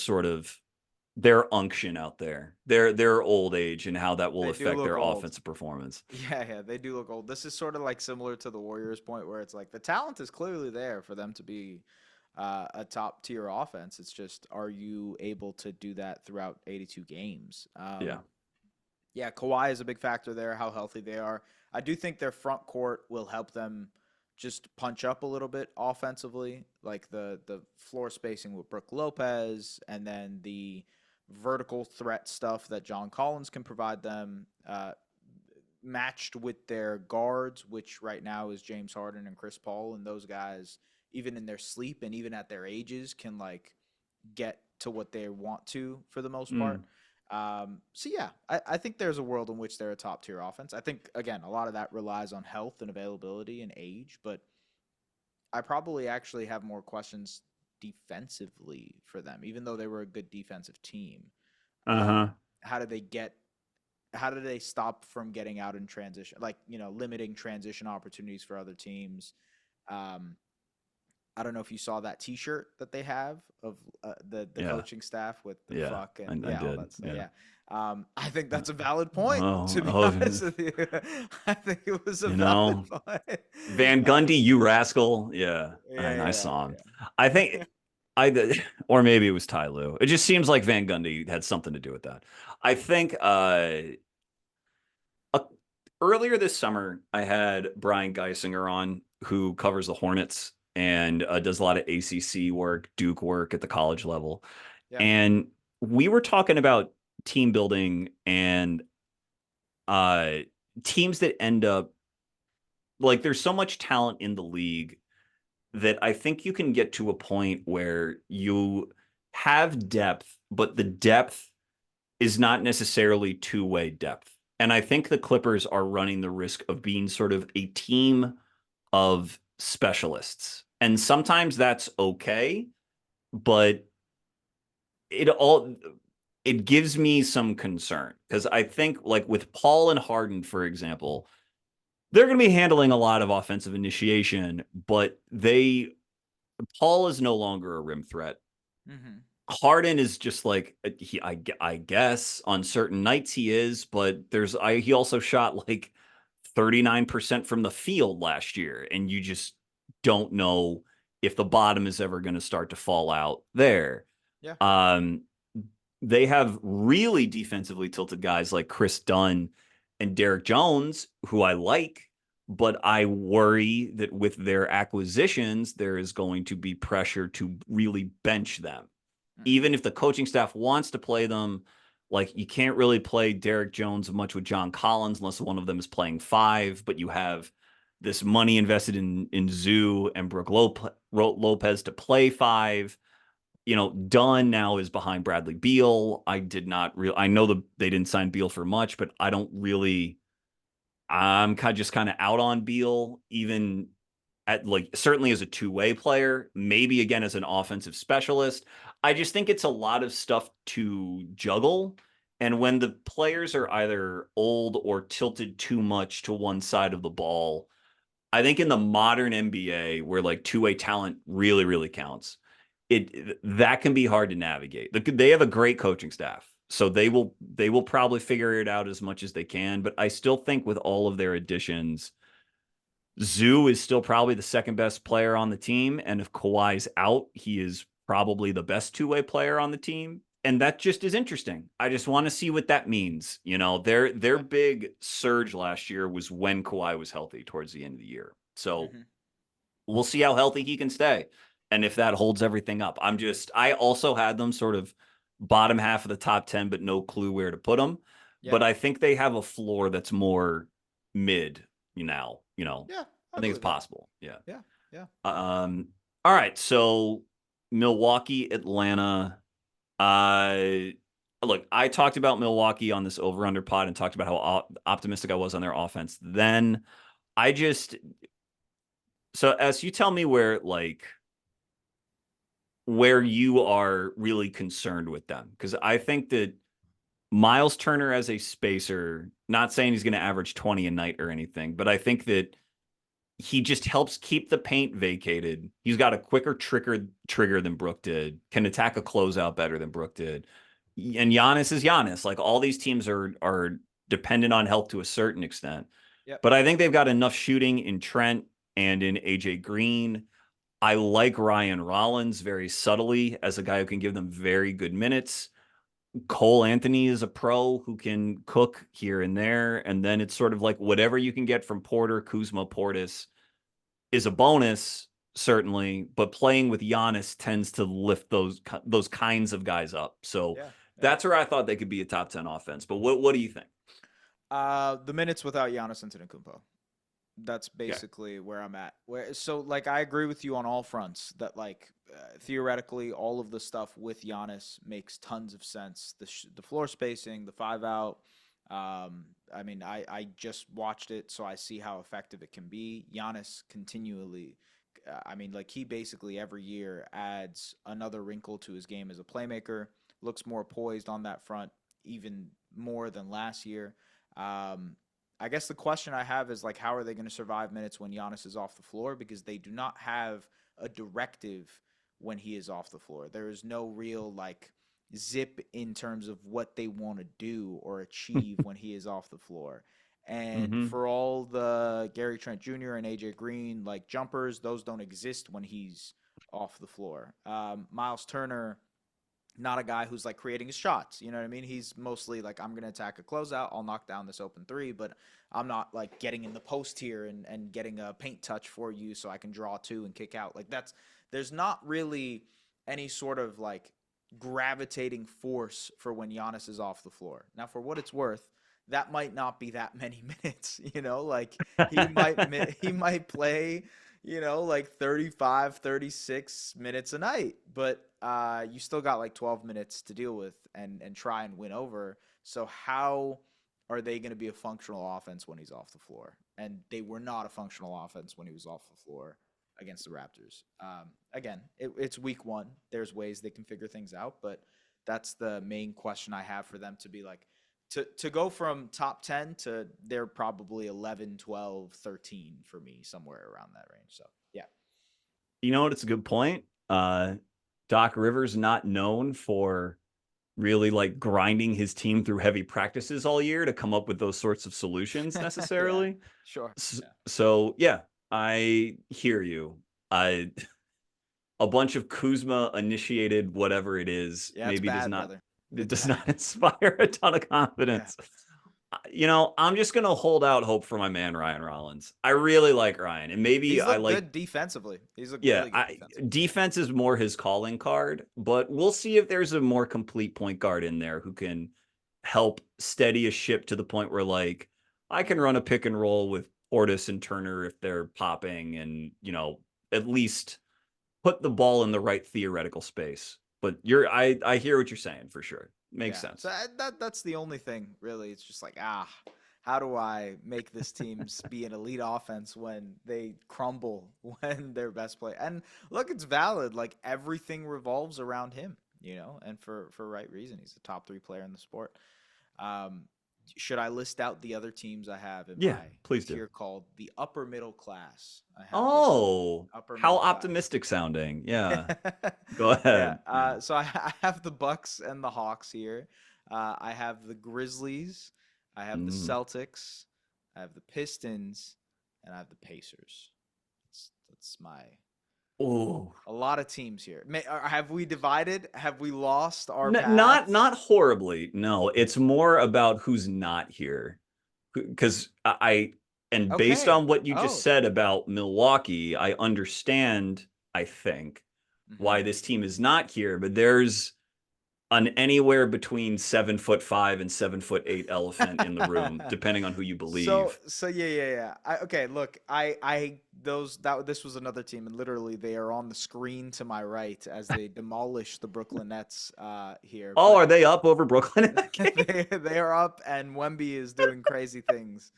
unction out there, their old age, and how that will They do affect their look old. offensive performance? Yeah, yeah, they do look old. This is sort of like similar to the Warriors point where it's like the talent is clearly there for them to be a top tier offense. It's just, are you able to do that throughout 82 games? Yeah. Yeah, Kawhi is a big factor there, how healthy they are. I do think their front court will help them just punch up a little bit offensively, like the floor spacing with Brook Lopez, and then the vertical threat stuff that John Collins can provide them, matched with their guards, which right now is James Harden and Chris Paul, and those guys, even in their sleep and even at their ages, can like get to what they want to for the most part. Mm. So yeah, I think there's a world in which they're a top tier offense. I think again a lot of that relies on health and availability and age, but I probably actually have more questions defensively for them, even though they were a good defensive team. Uh-huh. How did they get? How did they stop from getting out in transition, like limiting transition opportunities for other teams? Um, I don't know if you saw that T-shirt that they have of the Yeah. coaching staff with the Yeah. fuck I, and I yeah, all did. that stuff. Yeah. Yeah, I think that's a valid point. Oh, To be oh, honest with you, I think it was a you valid know, point. Van Uh, Gundy, you rascal. Yeah. I yeah, saw him. yeah, I think or maybe it was Ty Lue. It just seems like Van Gundy had something to do with that. I think uh, earlier this summer, I had Brian Geisinger on, who covers the Hornets and does a lot of ACC work, Duke work at the college level. yeah. And we were talking about team building and uh, teams that end up like there's so much talent in the league that I think you can get to a point where you have depth, but the depth is not necessarily two-way depth. And I think the Clippers are running the risk of being sort of a team of specialists. And sometimes that's okay, but it all it gives me some concern because I think like with Paul and Harden, for example, they're going to be handling a lot of offensive initiation, but Paul is no longer a rim threat. Mm-hmm. Harden is just like I guess on certain nights he is, but he also shot like 39% from the field last year, and you just don't know if the bottom is ever going to start to fall out there. Yeah. Um, they have really defensively tilted guys like Chris Dunn and Derek Jones, who I like, but I worry that with their acquisitions, there is going to be pressure to really bench them. Mm-hmm. Even if the coaching staff wants to play them, like you can't really play Derek Jones much with John Collins unless one of them is playing five, but you have this money invested in Zoo and Brook Lopez to play five. Dunn now is behind Bradley Beal. I know they didn't sign Beal for much, but I'm just kind of out on Beal, even at like certainly as a two-way player, maybe again as an offensive specialist. I just think it's a lot of stuff to juggle. And when the players are either old or tilted too much to one side of the ball, I think in the modern NBA, where like two-way talent really, really counts, that can be hard to navigate. They have a great coaching staff, so they will probably figure it out as much as they can. But I still think with all of their additions, Zoo is still probably the second best player on the team, and if Kawhi's out, he is probably the best two-way player on the team. And that just is interesting. I just want to see what that means. Their Yeah. big surge last year was when Kawhi was healthy towards the end of the year. So Mm-hmm. we'll see how healthy he can stay and if that holds everything up. I also had them sort of bottom half of the top 10, but no clue where to put them. Yeah. But I think they have a floor that's more mid now, Yeah. I I think it's believe that. possible. Yeah. Yeah. Yeah. Um, all right. So Milwaukee, Atlanta. Uh, Look, I talked about Milwaukee on this over under pod and talked about how optimistic I was on their offense. Then I just, so as you tell me where you are really concerned with them, because I think that Miles Turner as a spacer, not saying he's going to average 20 a night or anything, but I think that he just helps keep the paint vacated. He's got a quicker trigger than Brook did, can attack a closeout better than Brook did. And Giannis is Giannis. Like all these teams are dependent on help to a certain extent. Yep. But I think they've got enough shooting in Trent and in AJ Green. I like Ryan Rollins very subtly as a guy who can give them very good minutes. Cole Anthony is a pro who can cook here and there. And then it's sort of like whatever you can get from Porter, Kuzma, Portis is a bonus, certainly, but playing with Giannis tends to lift those kinds of guys up. So Yeah, yeah. that's where I thought they could be a top 10 offense. But what do you think? The minutes without Giannis Antetokounmpo. That's Yeah. basically where I'm at. Like I agree with you on all fronts that theoretically all of the stuff with Giannis makes tons of sense. The floor spacing, the 5 out. I mean, I just watched it, so I see how effective it can be. Giannis continually. I mean, like he basically every year adds another wrinkle to his game as a playmaker. Looks more poised on that front, even more than last year. Um, I guess the question I have is like, how are they going to survive minutes when Giannis is off the floor? Because they do not have a directive when he is off the floor. There is no real like zip in terms of what they want to do or achieve when he is off the floor. And Mm-hmm. for all the Gary Trent Jr. and AJ Green like jumpers, those don't exist when he's off the floor. Miles Turner, not a guy who's like creating his shots. You know what I mean? He's mostly like, I'm going to attack a closeout. I'll knock down this open three, but I'm not like getting in the post here and getting a paint touch for you so I can draw two and kick out. There's not really any sort of like gravitating force for when Giannis is off the floor. Now, for what it's worth, that might not be that many minutes, like he might play like 35, 36 minutes a night, but you still got like 12 minutes to deal with and try and win over. So how are they going to be a functional offense when he's off the floor? And they were not a functional offense when he was off the floor against the Raptors. Again, it's week one. There's ways they can figure things out, but that's the main question I have for them to be like, to go from top 10 to they're probably 11, 12, 13 for me, somewhere around that range. So, yeah. You know what? It's a good point. Doc Rivers not known for really like grinding his team through heavy practices all year to come up with those sorts of solutions Yeah, necessarily. sure. Yeah. So yeah, I hear you. I a bunch of Kuzma initiated whatever it is Yeah, it's maybe does bad, not brother. it It's does bad. not inspire a ton of Yeah. confidence. I'm just gonna hold out hope for my man Ryan Rollins. I really like Ryan, and maybe He's I looked like good defensively. He's looked yeah, really good defensively. defense is more his calling card, but we'll see if there's a more complete point guard in there who can help steady a ship to the point where like I can run a pick and roll with Portis and Turner if they're popping and, at least put the ball in the right theoretical space. But I hear what you're saying for sure. Makes Yeah. So sense. that's the only thing really. It's just like, how do I make this team's be an elite offense when they crumble when their best play? And look, it's valid. Like everything revolves around him, and for right reason. He's the top 3 player in the sport. Um, should I list out the other teams I have in Yeah, my please do. tier called the upper middle class? I have listed Oh, upper how middle class. optimistic sounding. Yeah. Go ahead. Yeah. Yeah. So I have the Bucks and the Hawks here. I have the Grizzlies. I have the Mm. Celtics. I have the Pistons, and I have the Pacers. That's my Oh, a lot of teams here. Have we divided? Have we lost our not paths? horribly. No, it's more about who's not here. Because and based Okay. on what you just Oh. said about Milwaukee, I understand, I think, Mm-hmm. why this team is not here, but there's an anywhere between 7'5" and 7'8" elephant in the room, depending on who you So believe. so yeah, yeah, yeah. Okay, look, I those that this was another team, and literally they are on the screen to my right as they demolish the Brooklyn Nets here. Oh, But are they up over Brooklyn in that game? they are up, and Wemby is doing crazy things.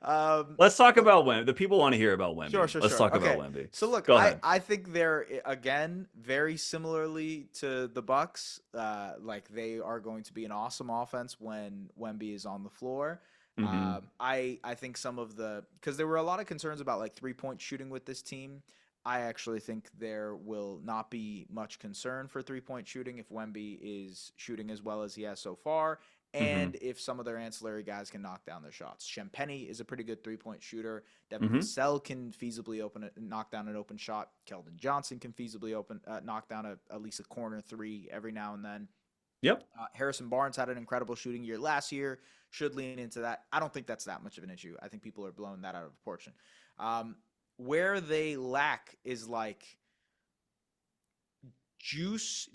Let's talk So about Wemby. The people want to hear about sure, Wemby. sure, Let's sure. talk about Okay. Wemby. So look, Go I ahead. I think they're again very similarly to the Bucks. Like they are going to be an awesome offense when Wemby is on the floor. Hmm. I think some of the because there were a lot of concerns about like 3-point shooting with this team. I actually think there will not be much concern for 3-point shooting if Wemby is shooting as well as he has so far. Mm-hmm. and if some of their ancillary guys can knock down their shots. Shampenny is a pretty good 3-point shooter. Devin Mm-hmm. Vassell can feasibly knock down an open shot. Keldon Johnson can feasibly knock down at least a corner three every now and then. Yep. Harrison Barnes had an incredible shooting year last year. Should lean into that. I don't think that's that much of an issue. I think people are blowing that out of proportion. Where they lack is like juice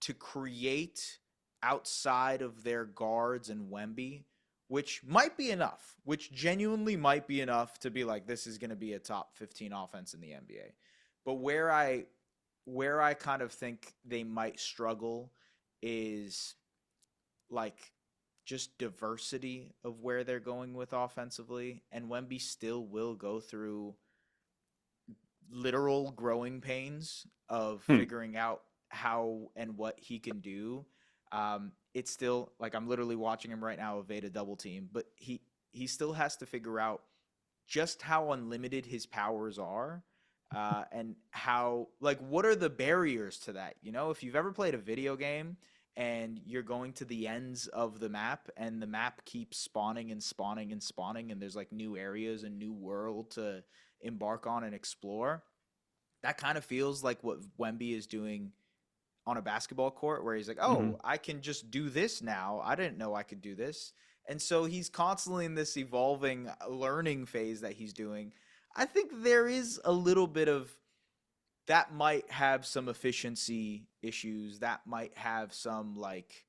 to create outside of their guards and Wemby, which might be enough, which genuinely might be enough to be like, this is going to be a top 15 offense in the NBA. But where I kind of think they might struggle is like just diversity of where they're going with offensively. And Wemby still will go through literal growing pains of Hmm. figuring out how and what he can do. It's still like I'm literally watching him right now evade a double team, but he still has to figure out just how unlimited his powers are, and how like what are the barriers to that. You know, if you've ever played a video game and you're going to the ends of the map and the map keeps spawning and spawning and spawning and there's like new areas and new world to embark on and explore, that kind of feels like what Wemby is doing on a basketball court, where he's like, Mm-hmm. oh, I can just do this now. I didn't know I could do this. And so he's constantly in this evolving learning phase that he's doing. I think there is a little bit of that might have some efficiency issues. That might have some like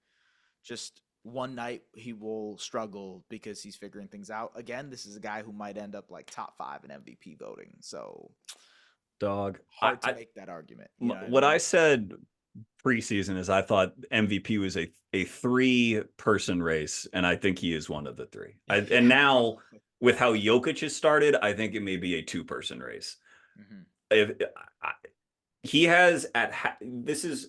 just one night he will struggle because he's figuring things out. Again, this is a guy who might end up like top 5 in MVP voting. So Dog. hard to make that argument. You know what I What I mean? said preseason is I thought MVP was a 3-person race, and I think he is one of the 3. Yeah, And now probably. with how Jokic has started, I think it may be a 2-person race. Mm-hmm. If I, he has this is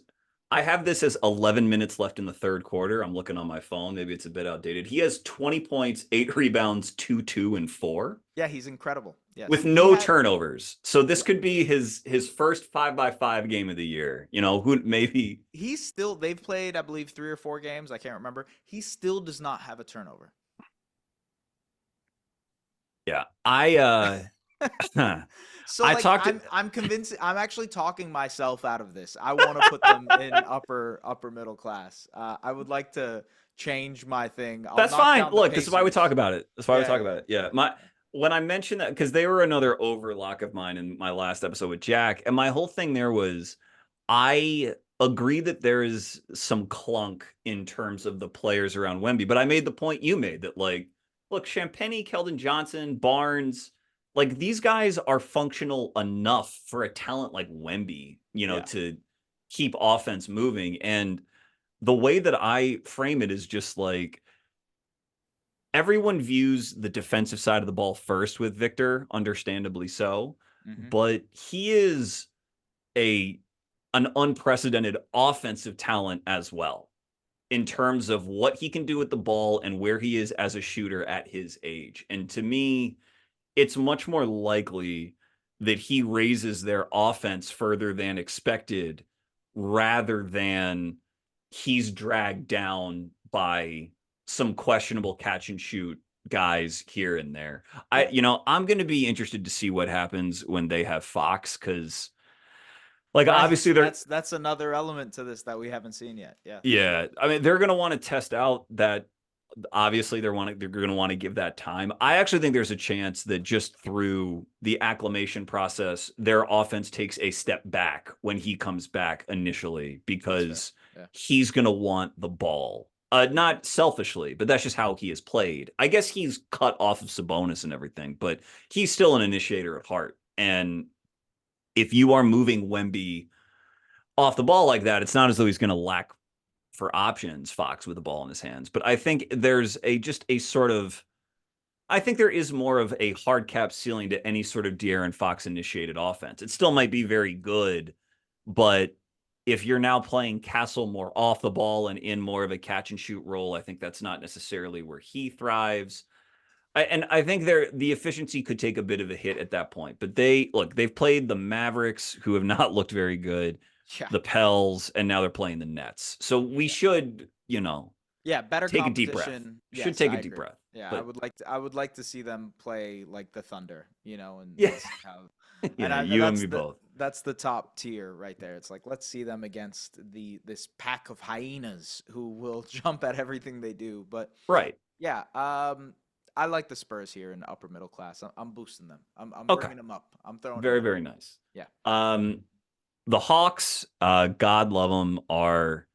I have this as 11 minutes left in the third quarter. I'm looking on my phone. Maybe it's a bit outdated. He has 20 points, 8 rebounds, 2, and 4 Yeah, he's incredible. Yes, with he no had. turnovers. So this Yeah, could be his first 5-by-5 game of the year. You know, who maybe. he's still. They've played, I believe, 3 or 4 games. I can't remember. He still does not have a turnover. Yeah. I So I like talked I'm convinced I'm actually talking myself out of this. I want to put them in upper middle class. I would like to change my thing. I'll That's knock fine. down the Look, this is why we talk Pacers. about it. That's why we Yeah, talk yeah, about it. Yeah. yeah. When I mentioned that, because they were another overlock of mine in my last episode with Jack, and my whole thing there was I agree that there is some clunk in terms of the players around Wemby, but I made the point you made that like, look, Champagny, Keldon Johnson, Barnes, like these guys are functional enough for a talent like Wemby, you know, Yeah. to keep offense moving. And the way that I frame it is just like everyone views the defensive side of the ball first with Victor, understandably so, Hmm. but he is a an unprecedented offensive talent as well in terms of what he can do with the ball and where he is as a shooter at his age. And to me, it's much more likely that he raises their offense further than expected rather than he's dragged down by some questionable catch and shoot guys here and there. Yeah. I'm going to be interested to see what happens when they have Fox cuz like Right. obviously they're That's another element to this that we haven't seen yet. Yeah, for sure. yeah, I mean they're going to want to test out that obviously they're going to want to give that time. I actually think there's a chance that just through the acclimation process, their offense takes a step back when he comes back initially That's fair. because Yeah. he's going to want the ball. Not selfishly, but that's just how he has played. I guess he's cut off of Sabonis and everything, but he's still an initiator at heart. And if you are moving Wemby off the ball like that, it's not as though he's going to lack for options, Fox with the ball in his hands. But I think there's just a sort of I think there is more of a hard cap ceiling to any sort of De'Aaron Fox initiated offense. It still might be very good, but if you're now playing Castle more off the ball and in more of a catch and shoot role, I think that's not necessarily where he thrives. And I think the efficiency could take a bit of a hit at that point. But they've played the Mavericks, who have not looked very good, Yeah. the Pels, and now they're playing the Nets. So we Yeah. should, Yeah, better Take a deep breath. competition. Should Yes, take a I deep agree. breath. Yeah, But I would like to see them play like the Thunder, you know, yeah, and see how. And yeah, you and me both. that's the top tier right there. It's like let's see them against this pack of hyenas who will jump at everything they do. But Right. yeah, I like the Spurs here in the upper middle class. I'm boosting them. I'm Okay. bringing them up. I'm throwing them Very, up. very nice. Yeah. Um, the Hawks, God love them, are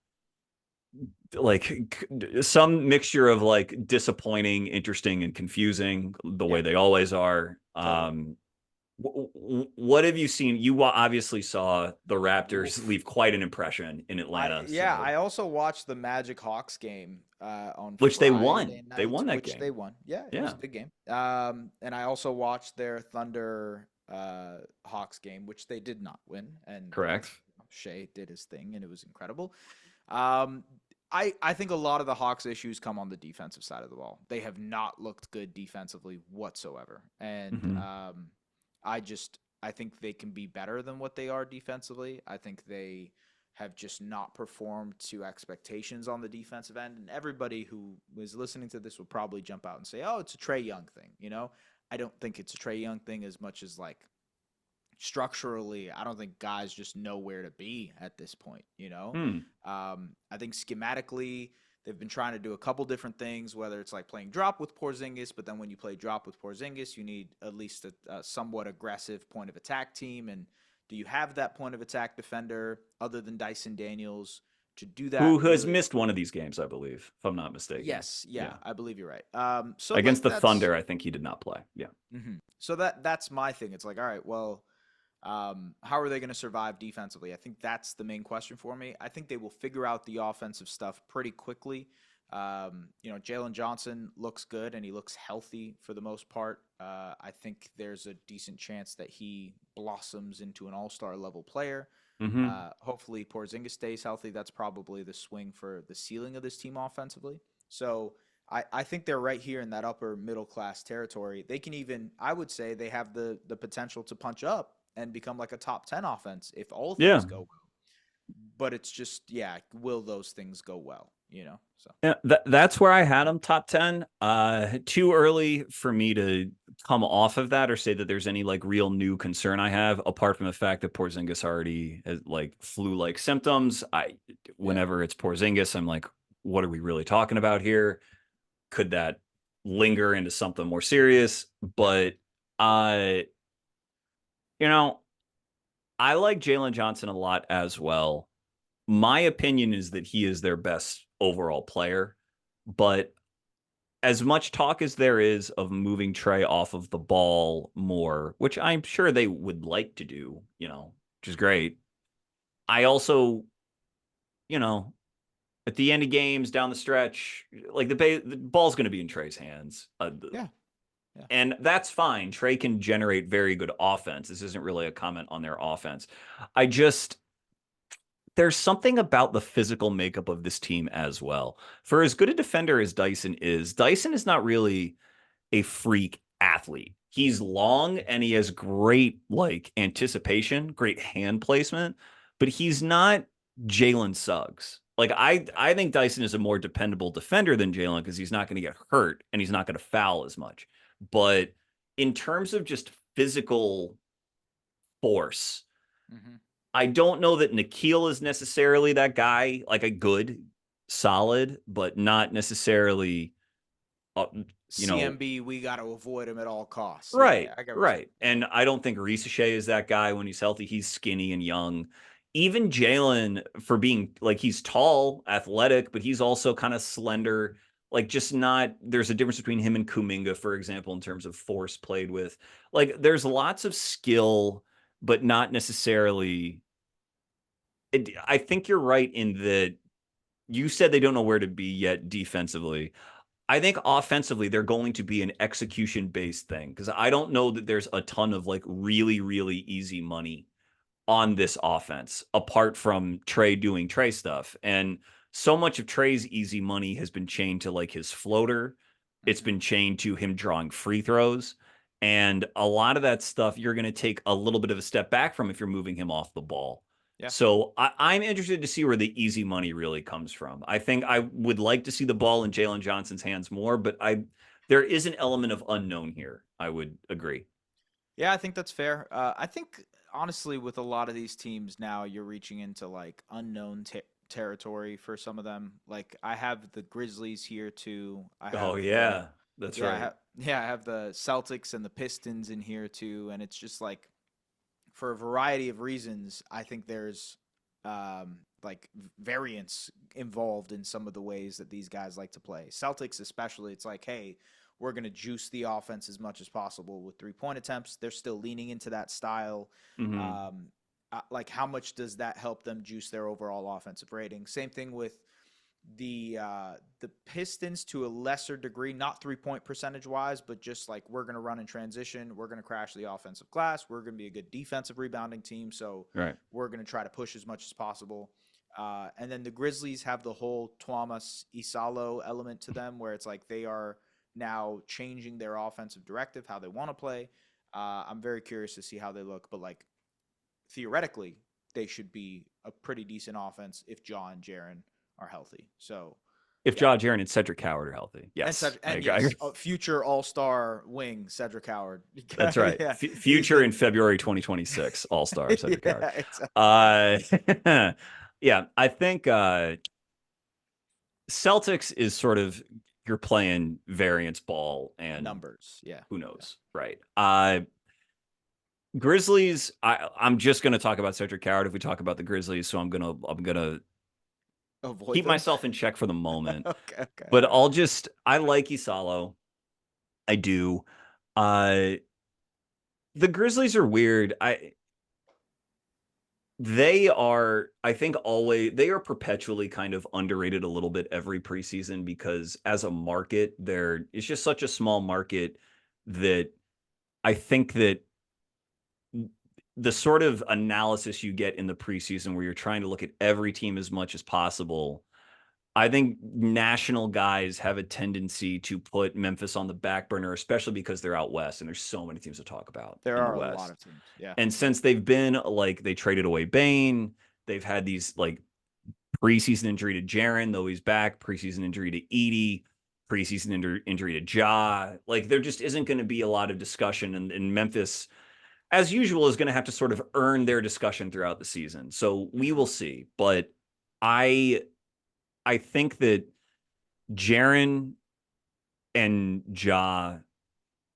like some mixture of like disappointing, interesting, and confusing, the Yeah. way they always are. Totally. What have you seen? You obviously saw the Raptors Oof. leave quite an impression in Atlanta, I so also watched the Magic Hawks game on which they won. Friday They night, won that which they game. won. Yeah, it was Yeah, a good game. And I also watched their Thunder Hawks game, which they did not win. And correct. Shea did his thing, and it was incredible. Um, I think a lot of the Hawks' issues come on the defensive side of the ball. They have not looked good defensively whatsoever, and Hmm. I think they can be better than what they are defensively. I think they have just not performed to expectations on the defensive end. And everybody who was listening to this will probably jump out and say, "Oh, it's a Trey Young thing." You know, I don't think it's a Trey Young thing as much as like structurally, I don't think guys just know where to be at this point. You know, Hmm. I think schematically they've been trying to do a couple different things, whether it's like playing drop with Porzingis, but then when you play drop with Porzingis, you need at least a somewhat aggressive point of attack team. And do you have that point of attack defender other than Dyson Daniels to do that Who has really? missed one of these games, I believe, if I'm not mistaken. Yes, yeah, Yeah. I believe you're right. So Against like the that's Thunder, I think he did not play. Yeah. so that's my thing. It's like, all right, well, how are they going to survive defensively? I think that's the main question for me. I think they will figure out the offensive stuff pretty quickly. Jalen Johnson looks good and he looks healthy for the most part. I think there's a decent chance that he blossoms into an all-star level player. Hmm. Hopefully Porzingis stays healthy. That's probably the swing for the ceiling of this team offensively. So I think they're right here in that upper middle class territory. They can even, I would say, they have the potential to punch up and become like a top 10 offense if all Yeah. things go well. But it's just, yeah, will those things go well? So Yeah, that's where I had him top 10. Too early for me to come off of that or say that there's any like real new concern I have, apart from the fact that Porzingis already has like flu-like symptoms. yeah, Whenever it's Porzingis, I'm like, what are we really talking about here? Could that linger into something more serious? yeah, But uh, you know, I like Jalen Johnson a lot as well. My opinion is that he is their best overall player, but as much talk as there is of moving Trey off of the ball more, which I'm sure they would like to do, which is great. I also, you know, at the end of games down the stretch, like the ball's going to be in Trey's hands. yeah, yeah, And that's fine. Trey can generate very good offense. This isn't really a comment on their offense. I just, there's something about the physical makeup of this team as well. For as good a defender as Dyson is not really a freak athlete. He's long and he has great like anticipation, great hand placement, but he's not Jalen Suggs. Like I think Dyson is a more dependable defender than Jalen because he's not going to get hurt and he's not going to foul as much. But in terms of just physical force, hmm I don't know that Nikhil is necessarily that guy, like a good, solid, but not necessarily, uh, you know, CMB, we got to avoid him at all costs. Yeah, right, yeah, I get what you're saying. right. And I don't think Risashay is that guy when he's healthy. He's skinny and young. Even Jalen, for being like he's tall, athletic, but he's also kind of slender. Like just not. There's a difference between him and Kuminga, for example, in terms of force played with. Like there's lots of skill, but not necessarily. I think you're right in that you said they don't know where to be yet defensively. I think offensively they're going to be an execution based thing because I don't know that there's a ton of like really really easy money on this offense apart from Trey doing Trey stuff. And so much of Trey's easy money has been chained to like his floater. It's hmm been chained to him drawing free throws. And a lot of that stuff you're going to take a little bit of a step back from if you're moving him off the ball. Yeah. So I'm interested to see where the easy money really comes from. I think I would like to see the ball in Jalen Johnson's hands more, but there is an element of unknown here. I would agree. Yeah, I think that's fair. I think honestly, with a lot of these teams now, you're reaching into like unknown territory for some of them. Like I have the Grizzlies here too. I Oh have yeah, that's yeah, right. I have the Celtics and the Pistons in here too, and it's just like for a variety of reasons, I think there's like variance involved in some of the ways that these guys like to play. Celtics, especially, it's like, hey, we're going to juice the offense as much as possible with 3 point attempts. They're still leaning into that style. Hmm. Um, like, how much does that help them juice their overall offensive rating? Same thing with the Pistons to a lesser degree, not 3 point percentage wise, but just like we're going to run in transition, we're going to crash the offensive glass, we're going to be a good defensive rebounding team, so Right. we're going to try to push as much as possible. And then the Grizzlies have the whole Tuamas Isalo element to them, where it's like they are now changing their offensive directive, how they want to play. I'm very curious to see how they look, but like theoretically, they should be a pretty decent offense if Ja and Jaren are healthy. So, If yeah. Ja Jaren and Cedric Howard are healthy, And yes, Cedric, I and agree. yes, a future All-Star wing Cedric Howard. That's right. Yeah, he's Future the in February 2026 All Star Cedric Howard. yeah, exactly. Uh, yeah, I think Celtics is sort of you're playing variance ball, and Numbers, yeah, who yeah. knows, right? Grizzlies. I'm just going to talk about Cedric Howard if we talk about the Grizzlies, so I'm gonna Avoid keep them. myself in check for the moment. Okay, okay, But okay. I like Isalo. I do. Uh, the Grizzlies are weird. They are, I think, always they are perpetually kind of underrated a little bit every preseason because as a market, it's just such a small market that I think that the sort of analysis you get in the preseason where you're trying to look at every team as much as possible. I think national guys have a tendency to put Memphis on the back burner, especially because they're out west and there's so many teams to talk about There in the are a lot West. of teams. Yeah, And yeah, since they've been like they traded away Bane, they've had these like preseason injury to Jaren, though he's back, preseason injury to Edie, preseason injury to Ja. Like there just isn't going to be a lot of discussion, and Memphis, as usual, is going to have to sort of earn their discussion throughout the season. So we will see. But I I think that Jaren and Ja,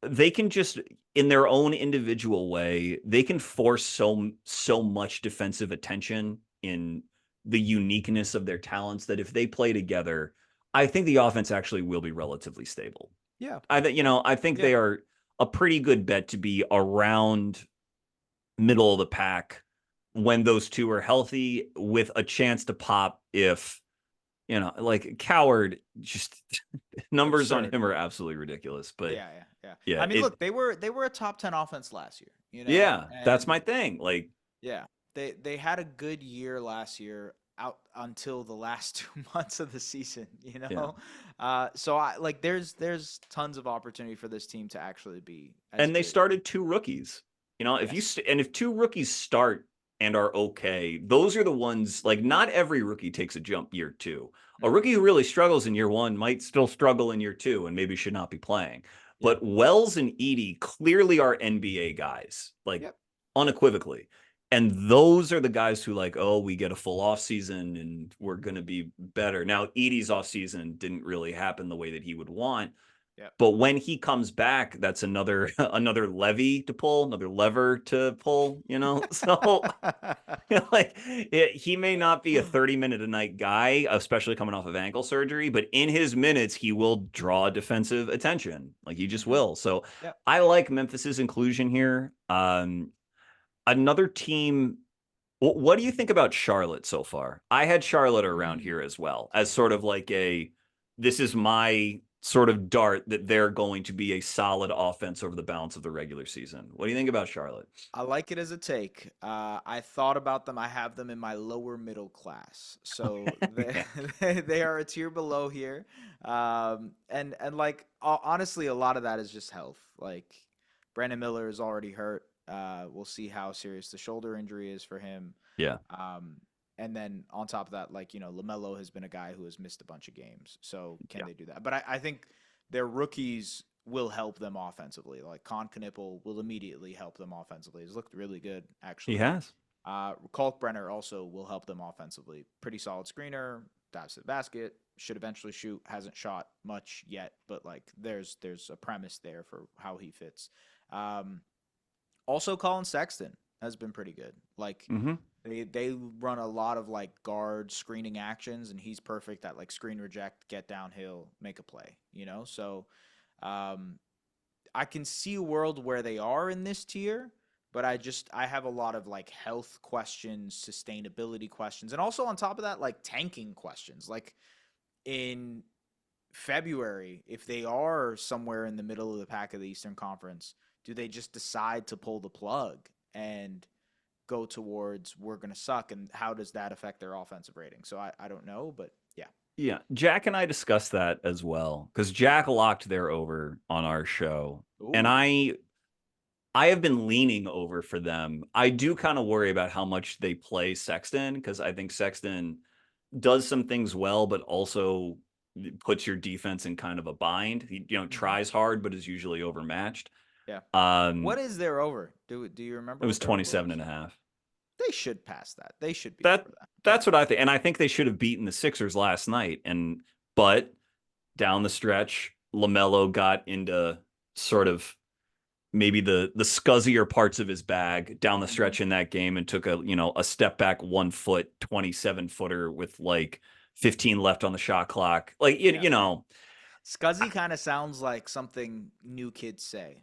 they can just in their own individual way, they can force so much defensive attention in the uniqueness of their talents that if they play together, I think the offense actually will be relatively stable. yeah, I think yeah. they are a pretty good bet to be around middle of the pack when those two are healthy with a chance to pop if like Coward just numbers on Absurd. him are absolutely ridiculous. But Yeah, yeah, yeah. yeah, I mean, look, they were a top 10 offense last year, yeah, that's and my thing. Like, yeah, they had a good year last year out until the last 2 months of the season, yeah. So I like there's tons of opportunity for this team to actually be as And they good. started two rookies. Yes. If two rookies start and are okay, those are the ones like not every rookie takes a jump year two. A Hmm. rookie who really struggles in year one might still struggle in year two and maybe should not be playing. Yeah. But Wells and Edie clearly are NBA guys, like Yep. unequivocally. And those are the guys who like, oh, we get a full off season and we're going to be better. Now, Edie's off season didn't really happen the way that he would want, Yep. but when he comes back, that's another another levy to pull, another lever to pull. So like he may not be a 30-minute a night guy, especially coming off of ankle surgery, but in his minutes, he will draw defensive attention. Like he just Hmm. will. So Yep. I like Memphis's inclusion here. Another team. What do you think about Charlotte so far? I had Charlotte around Mm. here as well as sort of like this is my sort of dart that they're going to be a solid offense over the balance of the regular season. What do you think about Charlotte? I like it as a take. I thought about them. I have them in my lower middle class, so they Yeah. they are a tier below here. And like honestly, a lot of that is just health. Like Brandon Miller is already hurt. We'll see how serious the shoulder injury is for him. Yeah. Um, and then on top of that, like, LaMelo has been a guy who has missed a bunch of games. So can Yeah. they do that? But I think their rookies will help them offensively. Like Knipple will immediately help them offensively. He's looked really good, He actually. has. Kalkbrenner also will help them offensively. Pretty solid screener, dives to the basket, should eventually shoot. Hasn't shot much yet, but like there's a premise there for how he fits. Um, Also, Colin Sexton has been pretty good. Like Mm-hmm. they run a lot of like guard screening actions, and he's perfect at like screen reject, get downhill, make a play. So um, I can see a world where they are in this tier, but I have a lot of like health questions, sustainability questions, and also on top of that, like tanking questions. Like in February, if they are somewhere in the middle of the pack of the Eastern Conference, do they just decide to pull the plug and go towards we're going to suck? And how does that affect their offensive rating? So I don't know, but yeah. Yeah. Jack and I discussed that as well because Jack locked their over on our show. And Ooh. I have been leaning over for them. I do kind of worry about how much they play Sexton because I think Sexton does some things well, but also puts your defense in kind of a bind. He, Mm-hmm. tries hard, but is usually overmatched. Yeah. Um, What is their over? Do you remember it was what their over 27 was? and a half. They should pass that. They should be That over that. Yeah. that's what I think. And I think they should have beaten the Sixers last night. But down the stretch, LaMelo got into sort of maybe the scuzzier parts of his bag down the Mm-hmm. stretch in that game and took a step back 1 foot 27-footer with like 15 left on the shot clock. Like Yeah. I- Scuzzy kind of sounds like something new kids say.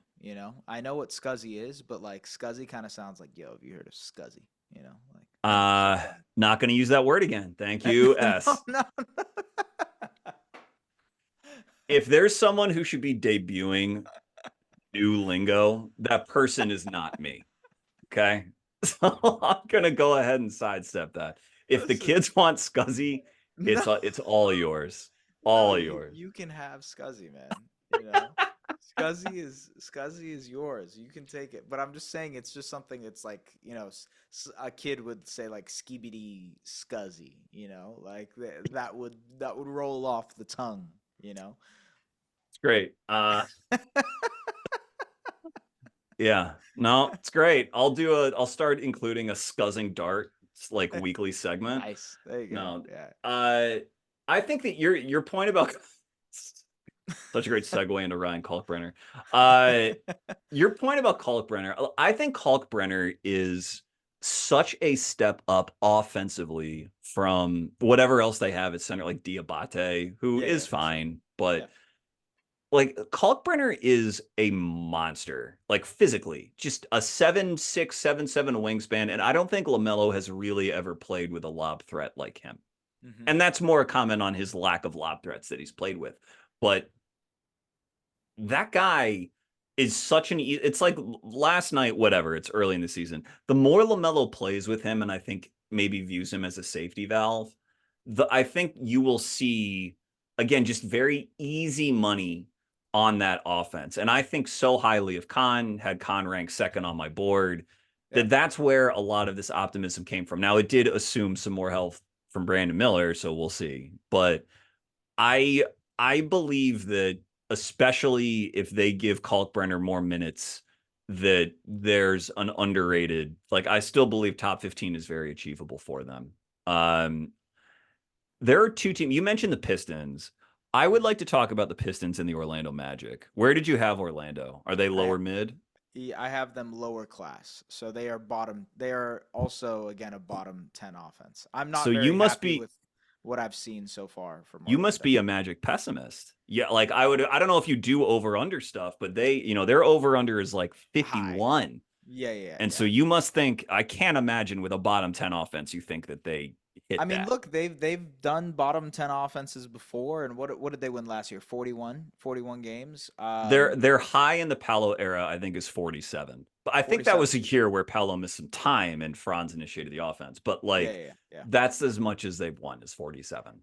I know what Scuzzy is, but like Scuzzy kind of sounds like, yo, have you heard of Scuzzy? Like uh something. not going to use that word again. Thank you, No, S. no. If there's someone who should be debuting new lingo, that person is not me. Okay. So I'm gonna go ahead and sidestep that. If the Listen, kids want Scuzzy, no, it's all yours. no, All you yours. you can have Scuzzy, man. You know, Scuzzy is yours. You can take it. But I'm just saying, it's just something. It's like a kid would say like skibidi Scuzzy. Like that would roll off the tongue. You know. It's great. Yeah. No, it's great. I'll start including a scuzzing dart like weekly segment. Nice. There you go. No. Yeah. Uh I think that your point about such a great segue into Ryan Kalkbrenner. Uh your point about Kalkbrenner, I think Kalkbrenner is such a step up offensively from whatever else they have at center, like Diabate, who Yeah. is Yeah. For sure. fine, Yeah. but like Kalkbrenner is a monster, like physically, just a 7'6", 7'7" wingspan, and I don't think LaMelo has really ever played with a lob threat like him. Hmm. And that's more a comment on his lack of lob threats that he's played with. But that guy is such an it's like last night, whatever, it's early in the season. The more LaMelo plays with him, and I think maybe views him as a safety valve, I think you will see again just very easy money on that offense. And I think so highly of Khan, had Khan ranked second on my board, Yeah. that's where a lot of this optimism came from. Now it did assume some more health from Brandon Miller, so we'll see. But I I believe that especially if they give Kalkbrenner more minutes, that there's an underrated, like I still believe top 15 is very achievable for them. Um, there are two teams. You mentioned the Pistons. I would Hmm. like to talk about the Pistons and the Orlando Magic. Where did you have Orlando? Are they I lower mid? Yeah, I have them lower class, so they are bottom. They are also again a bottom 10 offense. I'm So not very happy with what I've seen so far from you must Orlando. be a Magic pessimist. Yeah, like I don't know if you do over under stuff, but their over under is like High. 51. Yeah, yeah, And so yeah. you must think, I can't imagine with a bottom 10 offense, you think that they I hit mean, that. look, they've done bottom 10 offenses before, and what did they win last year? 41 games. Their high in the Palo era, I think, is 47. But I think that 47. was a year where Palo missed some time and Franz initiated the offense. But Yeah, like yeah, yeah. that's as much as they've won is 47.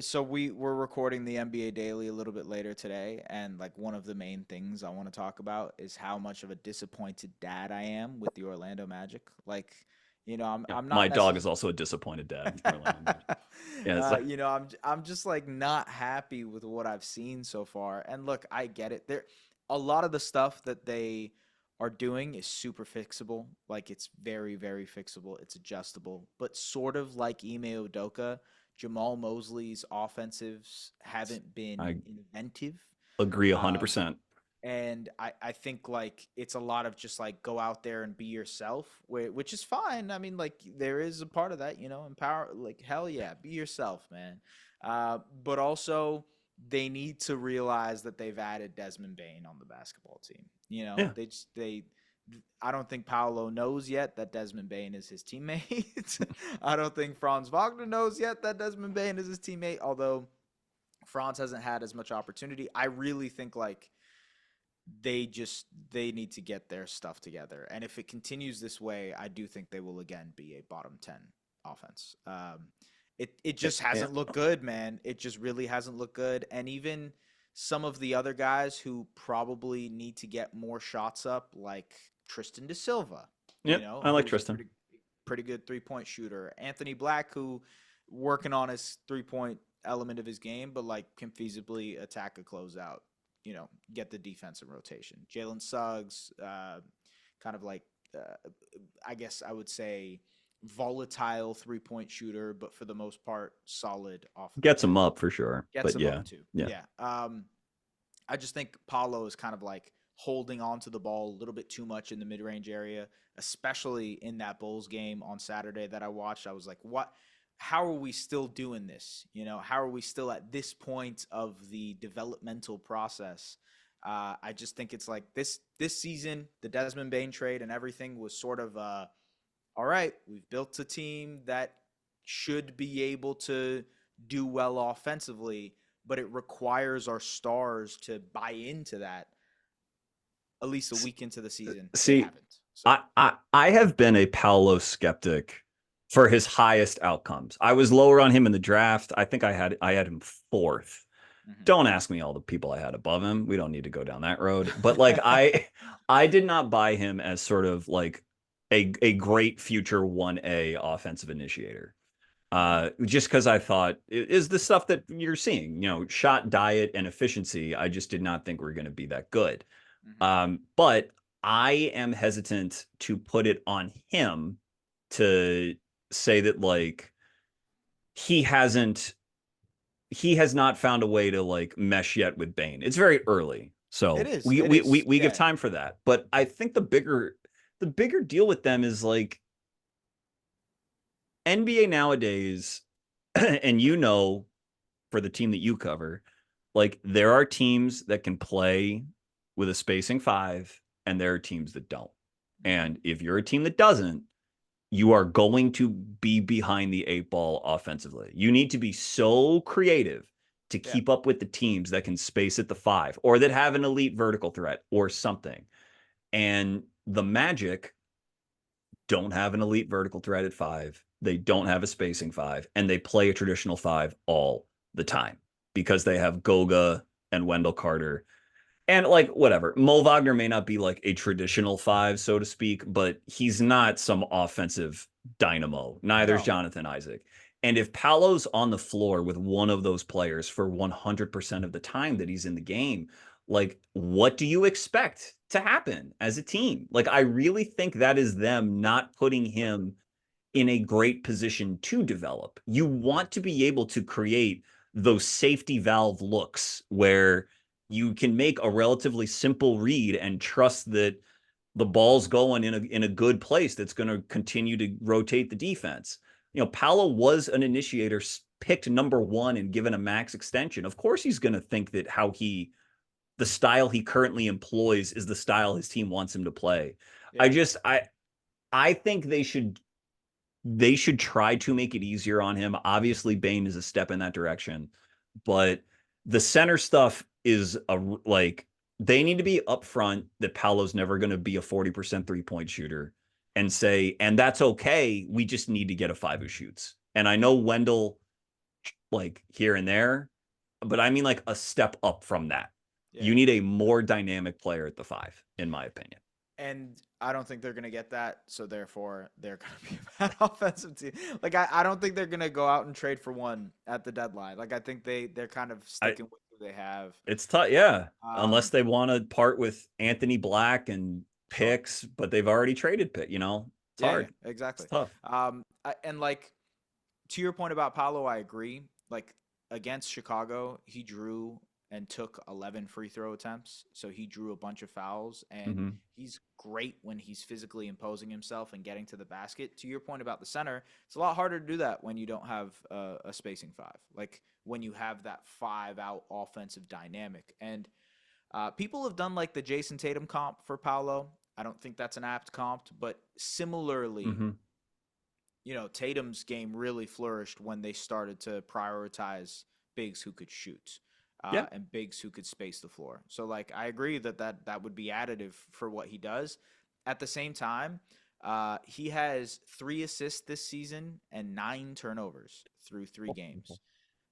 So we're recording the NBA Daily a little bit later today, and like one of the main things I want to talk about is how much of a disappointed dad I am with the Orlando Magic. Like Yeah, I'm my not dog is necessarily. also a disappointed dad, Carlin. Yeah, it's like, I'm just like not happy with what I've seen so far. And look, I get it. There, a lot of the stuff that they are doing is super fixable. Like it's very, very fixable. It's adjustable. But sort of like Ime Udoka, Jamal Mosley's offensives haven't been I inventive. agree Um, 100%. and I think like it's a lot of just like go out there and be yourself, which is fine. I mean, like there is a part of that, empower, like hell yeah, be yourself, man. But also they need to realize that they've added Desmond Bain on the basketball team. Yeah. They I don't think Paolo knows yet that Desmond Bain is his teammate. I don't think Franz Wagner knows yet that Desmond Bain is his teammate, although Franz hasn't had as much opportunity. I really think like they need to get their stuff together. And if it continues this way, I do think they will again be a bottom 10 offense. It just Yeah. hasn't looked good, man. It just really hasn't looked good. And even some of the other guys who probably need to get more shots up, like Tristan da Silva, Yep. I like who's a Tristan. pretty good 3-point shooter. Anthony Black, who working on his 3-point element of his game, but like can feasibly attack a closeout, get the defensive rotation. Jalen Suggs, kind of like, I guess I would say, volatile 3-point shooter, but for the most part, solid off of the Gets him dribble. up for sure. Gets But him yeah. up too. Yeah. Yeah. I just think Paulo is kind of like holding on to the ball a little bit too much in the mid-range area, especially in that Bulls game on Saturday that I watched. I was like, what? How are we still doing this? How are we still at this point of the developmental process? I just think it's like this season, the Desmond Bain trade and everything was sort of all right. We've built a team that should be able to do well offensively, but it requires our stars to buy into that at least a week into the season. They See, haven't. So I have been a Paolo skeptic for his highest outcomes. I was lower on him in the draft. I think I had him fourth. mhm. Don't ask me all the people I had above him. We don't need to go down that road. But like I did not buy him as sort of like a great future 1A offensive initiator. Mhm. Just because I thought is the stuff that you're seeing, shot diet and efficiency. I just did not think we are going to be that good. Mhm. But I am hesitant to put it on him to say that like he hasn't he has not found a way to like mesh yet with Bane. It's very early. It So is. we It we we, is. we give Yeah. time for that. But I think the bigger deal with them is like NBA nowadays, and for the team that you cover, like there are teams that can play with a spacing five, and there are teams that don't. Mhm. And if you're a team that doesn't, you are going to be behind the eight ball offensively. You need to be so creative to Yeah. keep up with the teams that can space at the five or that have an elite vertical threat or something. And the Magic don't have an elite vertical threat at five. They don't have a spacing five, and they play a traditional five all the time because they have Goga and Wendell Carter. And like whatever, Mo Wagner may not be like a traditional five, so to speak, but he's not some offensive dynamo. Neither is No. Jonathan Isaac. And if Paolo's on the floor with one of those players for 100% of the time that he's in the game, like what do you expect to happen as a team? Like I really think that is them not putting him in a great position to develop. You want to be able to create those safety valve looks where you can make a relatively simple read and trust that the ball's going in a good place that's going to continue to rotate the defense. Paolo was an initiator picked number one and given a max extension. Of course, he's going to think that the style he currently employs is the style his team wants him to play. I Yeah. just, I think they should try to make it easier on him. Obviously, Bane is a step in that direction, but the center stuff is like they need to be upfront that Paolo's never going to be a 40% 3-point shooter and say, and that's okay. We just need to get a five who shoots. And I know Wendell like here and there, but I mean like a step up from that. Yeah. You need a more dynamic player at the five, in my opinion. And I don't think they're going to get that. So therefore, they're going to be a bad offensive team. Like, I don't think they're going to go out and trade for one at the deadline. Like, I think they're kind of I sticking with who they have. It's tough, yeah. Unless Um, they want to part with Anthony Black and sure. picks, but they've already traded pick. It's Yeah, yeah, hard. It's exactly. tough. And like to your point about Paolo, I agree. Like against Chicago, he drew and took 11 free throw attempts. So he drew a bunch of fouls, and Hmm. he's great when he's physically imposing himself and getting to the basket. To your point about the center, it's a lot harder to do that when you don't have a spacing five. Like when you have that five out offensive dynamic. And people have done like the Jason Tatum comp for Paolo. I don't think that's an apt comp, but similarly, Hmm. Tatum's game really flourished when they started to prioritize bigs who could shoot Yeah. and bigs who could space the floor. So, like, I agree that would be additive for what he does. At the same time, he has 3 assists this season and 9 turnovers through 3 games.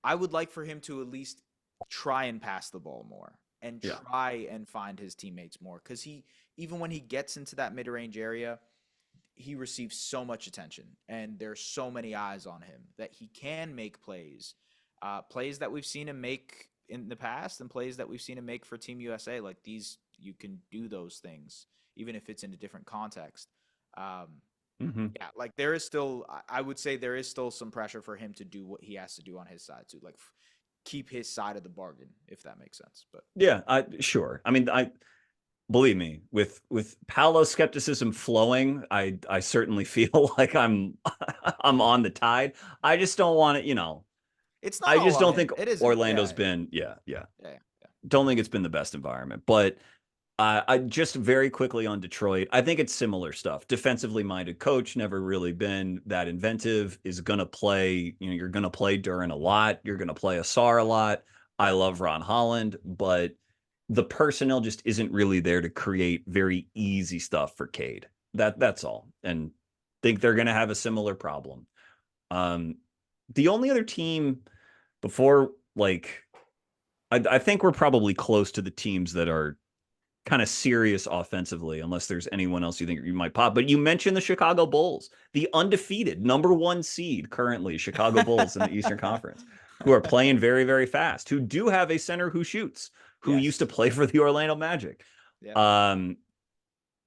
I would like for him to at least try and pass the ball more and Yeah. try and find his teammates more because even when he gets into that mid range area, he receives so much attention and there's so many eyes on him that he can make plays, plays that we've seen him make in the past and plays that we've seen him make for Team USA. Like these, you can do those things even if it's in a different context. Um, Hmm. yeah, like there is still, I would say there is still some pressure for him to do what he has to do on his side to like keep his side of the bargain, if that makes sense. But Yeah. Sure. I mean, I believe me, with Paolo's skepticism flowing, I certainly feel like I'm on the tide. I just don't want it. it's not I all just on don't think him. It isn't. Orlando's Yeah, been. Yeah. Yeah. yeah, yeah. Don't think it's been the best environment, but I just very quickly on Detroit. I think it's similar stuff. Defensively minded coach, never really been that inventive. Is gonna play. You're gonna play Duran a lot. You're gonna play Asar a lot. I Yep. love Ron Holland, but the personnel just isn't really there to create very easy stuff for Cade. That's all, and think they're gonna have a similar problem. Um, the only other team before like I think we're probably close to the teams that are kind of serious offensively, unless there's anyone else you think you might pop. But you mentioned the Chicago Bulls, the undefeated number 1 seed currently, Chicago Bulls in the Eastern Conference, who are playing very, very fast, who do have a center who shoots, who used to Yes. play for the Orlando Magic. Yep. Um,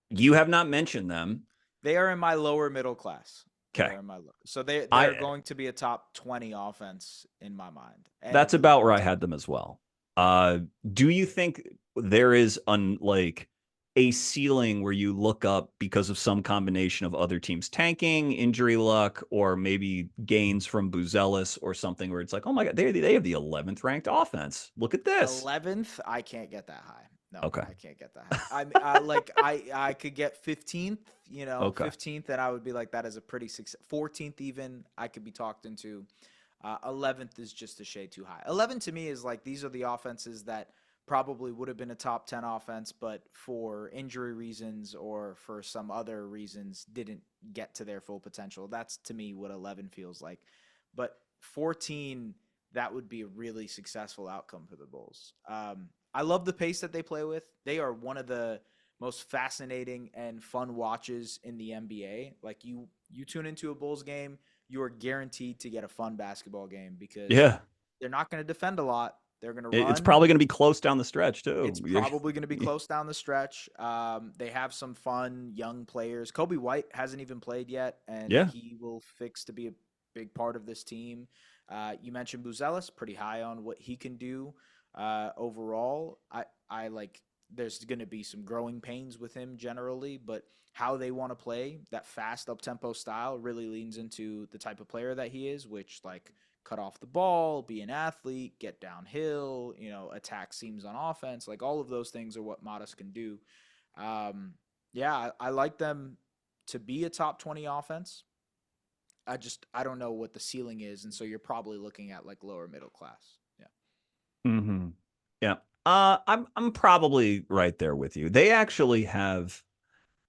you have not mentioned them. They are in my lower middle class. They Okay. are in my low. So they're I going to be a top 20 offense in my mind. That's And about where I had them as well. Do you think there is like a ceiling where you look up because of some combination of other teams tanking, injury luck, or maybe gains from Buzelis or something where it's like, oh my God, they have the 11th ranked offense. Look at this. 11th, I can't get that high. No, Okay. I can't get that high. I could get 15th, Okay. 15th, and I would be like that is a pretty success. 14th even I could be talked into. 11th is just a shade too high. 11 to me is like these are the offenses that probably would have been a top 10 offense, but for injury reasons or for some other reasons didn't get to their full potential. That's to me what 11 feels like. But 14, that would be a really successful outcome for the Bulls. I love the pace that they play with. They are one of the most fascinating and fun watches in the NBA. Like you tune into a Bulls game, you are guaranteed to get a fun basketball game because Yeah. they're not going to defend a lot. They're going to It's run. probably going to be close down the stretch, too. It's probably going to be close down the stretch. They have some fun young players. Kobe White hasn't even played yet, and Yeah. he will fix to be a big part of this team. You mentioned Buzelis, pretty high on what he can do overall. I like. There's going to be some growing pains with him generally, but how they want to play that fast up tempo style really leans into the type of player that he is, which like cut off the ball, be an athlete, get downhill, attack seams on offense. Like all of those things are what Modest can do. Yeah, I like them to be a top 20 offense. I don't know what the ceiling is, and so you're probably looking at like lower middle class. Yeah. Hmm. Yeah. I'm probably right there with you. They actually have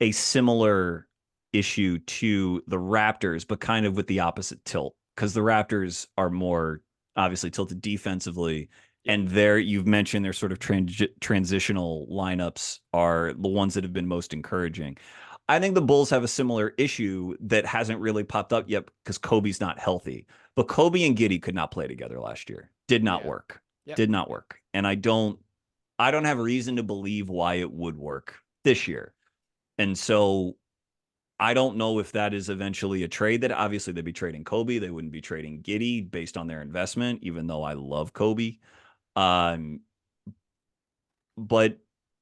a similar issue to the Raptors, but kind of with the opposite tilt because the Raptors are more obviously tilted defensively Yeah. And there, you've mentioned their sort of transitional lineups are the ones that have been most encouraging. I think the Bulls have a similar issue that hasn't really popped up yet because Kobe's not healthy. But Kobe and Giddy could not play together last year. Did not Yeah. work. Yep. Did not work. And I don't have reason to believe why it would work this year. And so I don't know if that is eventually a trade that obviously they'd be trading Kobe. They wouldn't be trading Giddy based on their investment, even though I love Kobe. Um, but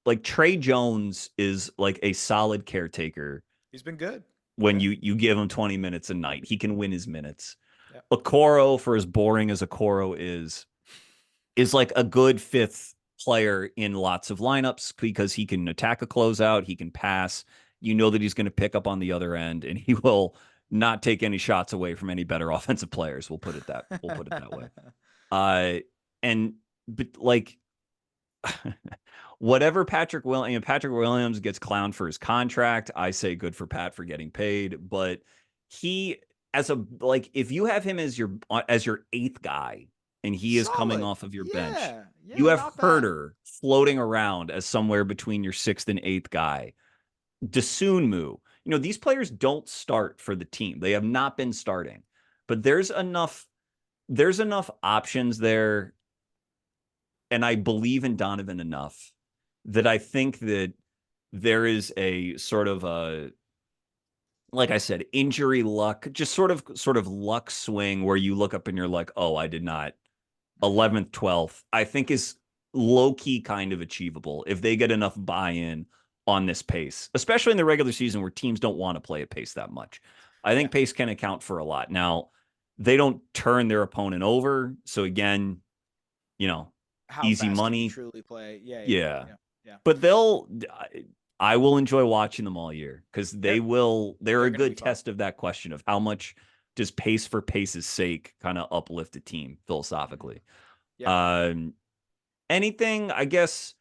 like Trey Jones is like a solid caretaker He's been good. when Yeah. you give him 20 minutes a night. He can win his minutes. Yep. Okoro, for as boring as Okoro is like a good fifth player in lots of lineups because he can attack a closeout, he can pass. You know that he's going to pick up on the other end, and he will not take any shots away from any better offensive players. We'll put it that way. Uh, and but like whatever Patrick Williams gets clowned for his contract. I say good for Pat for getting paid, but he as a like if you have him as your eighth guy and he is coming Solid. off of your bench, Yeah. you Yeah. have Not bad. Herter floating around as somewhere between your sixth and eighth guy. Dasunmu, these players don't start for the team. They have not been starting, but there's enough options there, and I believe in Donovan enough that I think that there is a sort of a, like I said, injury luck, just sort of luck swing where you look up and you're like, oh, I did not. Mhm. 11th, 12th, I think is low key kind of achievable if they get enough buy-in on this pace, especially in the regular season where teams don't want to play at pace that much. I Yeah. think pace can account for a lot. Now, they don't turn their opponent over. So again, you know, How easy fast can you money. truly play? Yeah. Yeah. Yeah. Yeah. Yeah. But I will enjoy watching them all year because They're they're they're a gonna be good fun. test of that question of how much does pace for pace's sake kind of uplift a team Mhm. philosophically. Yeah. Um, anything, I guess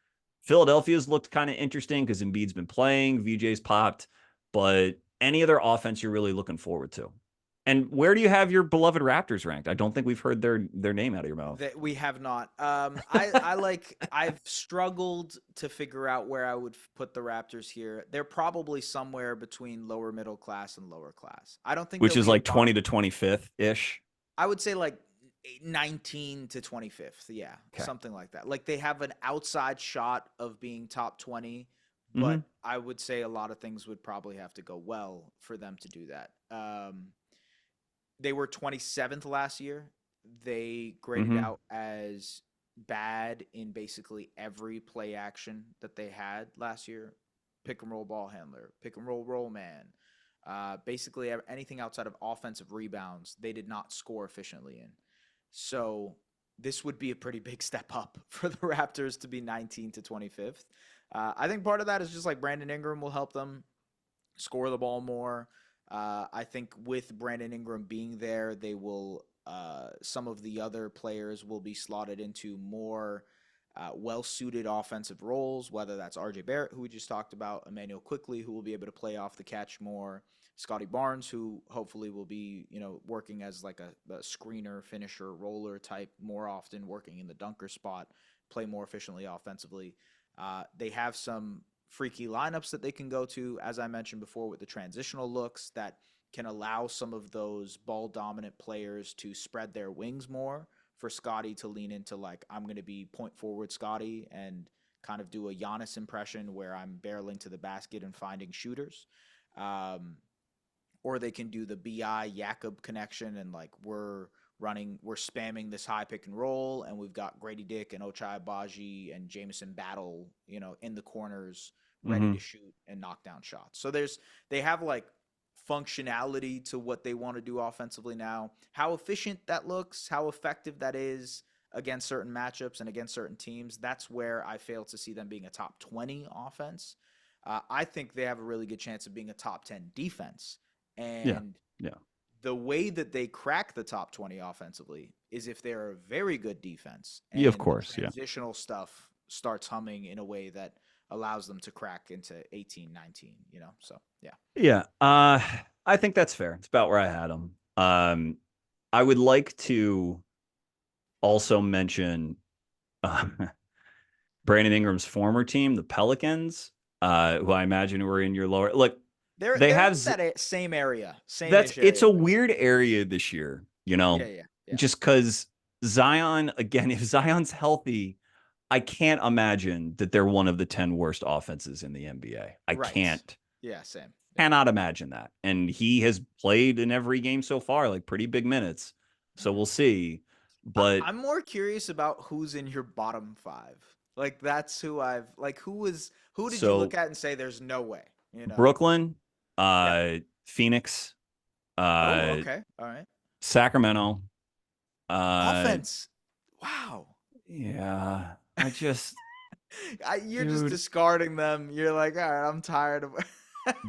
Philadelphia's looked kind of interesting because Embiid's been playing, VJ's popped, but any other offense you're really looking forward to? And where do you have your beloved Raptors ranked? I don't think we've heard their name out of your mouth. That we have not. I've struggled to figure out where I would put the Raptors here. They're probably somewhere between lower middle class and lower class. I don't think they'll Which is be a like bottom. 20 to 25th ish. I would say like 19 to 25th. Yeah, Okay. something like that. Like they have an outside shot of being top 20, Mm-hmm. but I would say a lot of things would probably have to go well for them to do that. They were 27th last year. They graded Mm-hmm. out as bad in basically every play action that they had last year. Pick and roll ball handler, pick and roll man. Basically, anything outside of offensive rebounds, they did not score efficiently in. So this would be a pretty big step up for the Raptors to be 19 to 25th. I think part of that is just like Brandon Ingram will help them score the ball more. I think with Brandon Ingram being there, they will. Some of the other players will be slotted into more well-suited offensive roles, whether that's R.J. Barrett, who we just talked about, Emmanuel Quickly, who will be able to play off the catch more, Scotty Barnes, who hopefully will be, working as like a screener, finisher, roller type more often, working in the dunker spot, play more efficiently offensively. They have some freaky lineups that they can go to, as I mentioned before, with the transitional looks that can allow some of those ball dominant players to spread their wings more for Scotty to lean into like I'm going to be point forward Scotty and kind of do a Giannis impression where I'm barreling to the basket and finding shooters. Um, or they can do the Bi Jakob connection and like we're spamming this high pick and roll and we've got Grady Dick and Ochai Baji and Jameson Battle, in the corners ready Mm-hmm. to shoot and knock down shots. So they have like functionality to what they want to do offensively now. How efficient that looks, how effective that is against certain matchups and against certain teams, that's where I fail to see them being a top 20 offense. I think they have a really good chance of being a top 10 defense. Yeah. And Yeah. the way that they crack the top 20 offensively is if they're a very good defense Yeah, of and the course. Yeah. transitional stuff starts humming in a way that allows them to crack into 18, 19, So, yeah. Yeah. I think that's fair. It's about where I had them. I would like to also mention uh, Brandon Ingram's former team, the Pelicans, who I imagine were in your lower. Look, they They're have in that same area, that's same-ish it's area a as me. weird area this year, Yeah, yeah, yeah. just because Zion again, if Zion's healthy, I can't imagine that they're one of the 10 worst offenses in the NBA. I Right. can't Yeah, same. Yeah. cannot imagine that. And he has played in every game so far, like pretty big minutes. So Mhm. we'll see. But I'm more curious about who's in your bottom five. Like that's who I've like who did you look so at and say there's no way, you know? Brooklyn, Yeah. Phoenix, Oh, uh, okay. All right. Sacramento. Uh, Offense. Wow. yeah, I just, You're just dude, discarding them. You're like, all right, I'm tired of.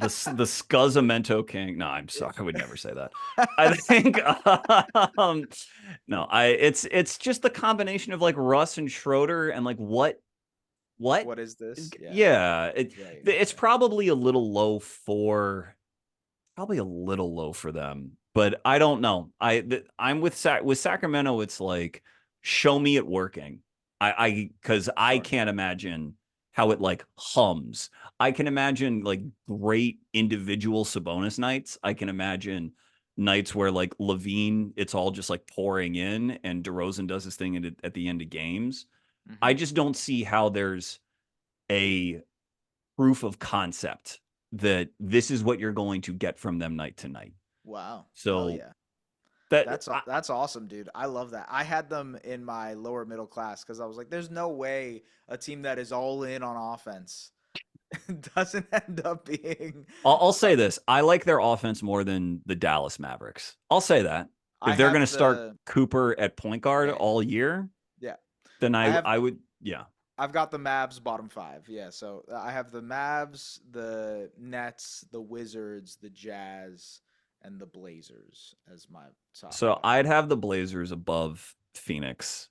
the Scuzzamento King. No, I'm sorry, I would never say that. I think, um, no, it's just the combination of like Russ and Schroeder and like what, What is this? Yeah. yeah, Right. it's Yeah. probably a little low for probably a little low for them, but I don't know. I'm with Sacramento. It's like show me it working. Because I Sure. can't imagine how it like hums. I can imagine like great individual Sabonis nights. I can imagine nights where like Levine, it's all just like pouring in, and DeRozan does his thing at the end of games. Hmm. I just don't see how there's a proof of concept that this is what you're going to get from them night to night. Wow. Hell So yeah. that I, That's awesome, dude. I love that. I had them in my lower middle class because I was like, there's no way a team that is all in on offense doesn't end up being. I'll say this: I like their offense more than the Dallas Mavericks. I'll say that I if they're going to have start the Cooper at point guard yeah, all year, yeah. then I have I would yeah. I've got the Mavs bottom five. Yeah, so I have the Mavs, the Nets, the Wizards, the Jazz, and the Blazers as my top So five. I'd have the Blazers above Phoenix.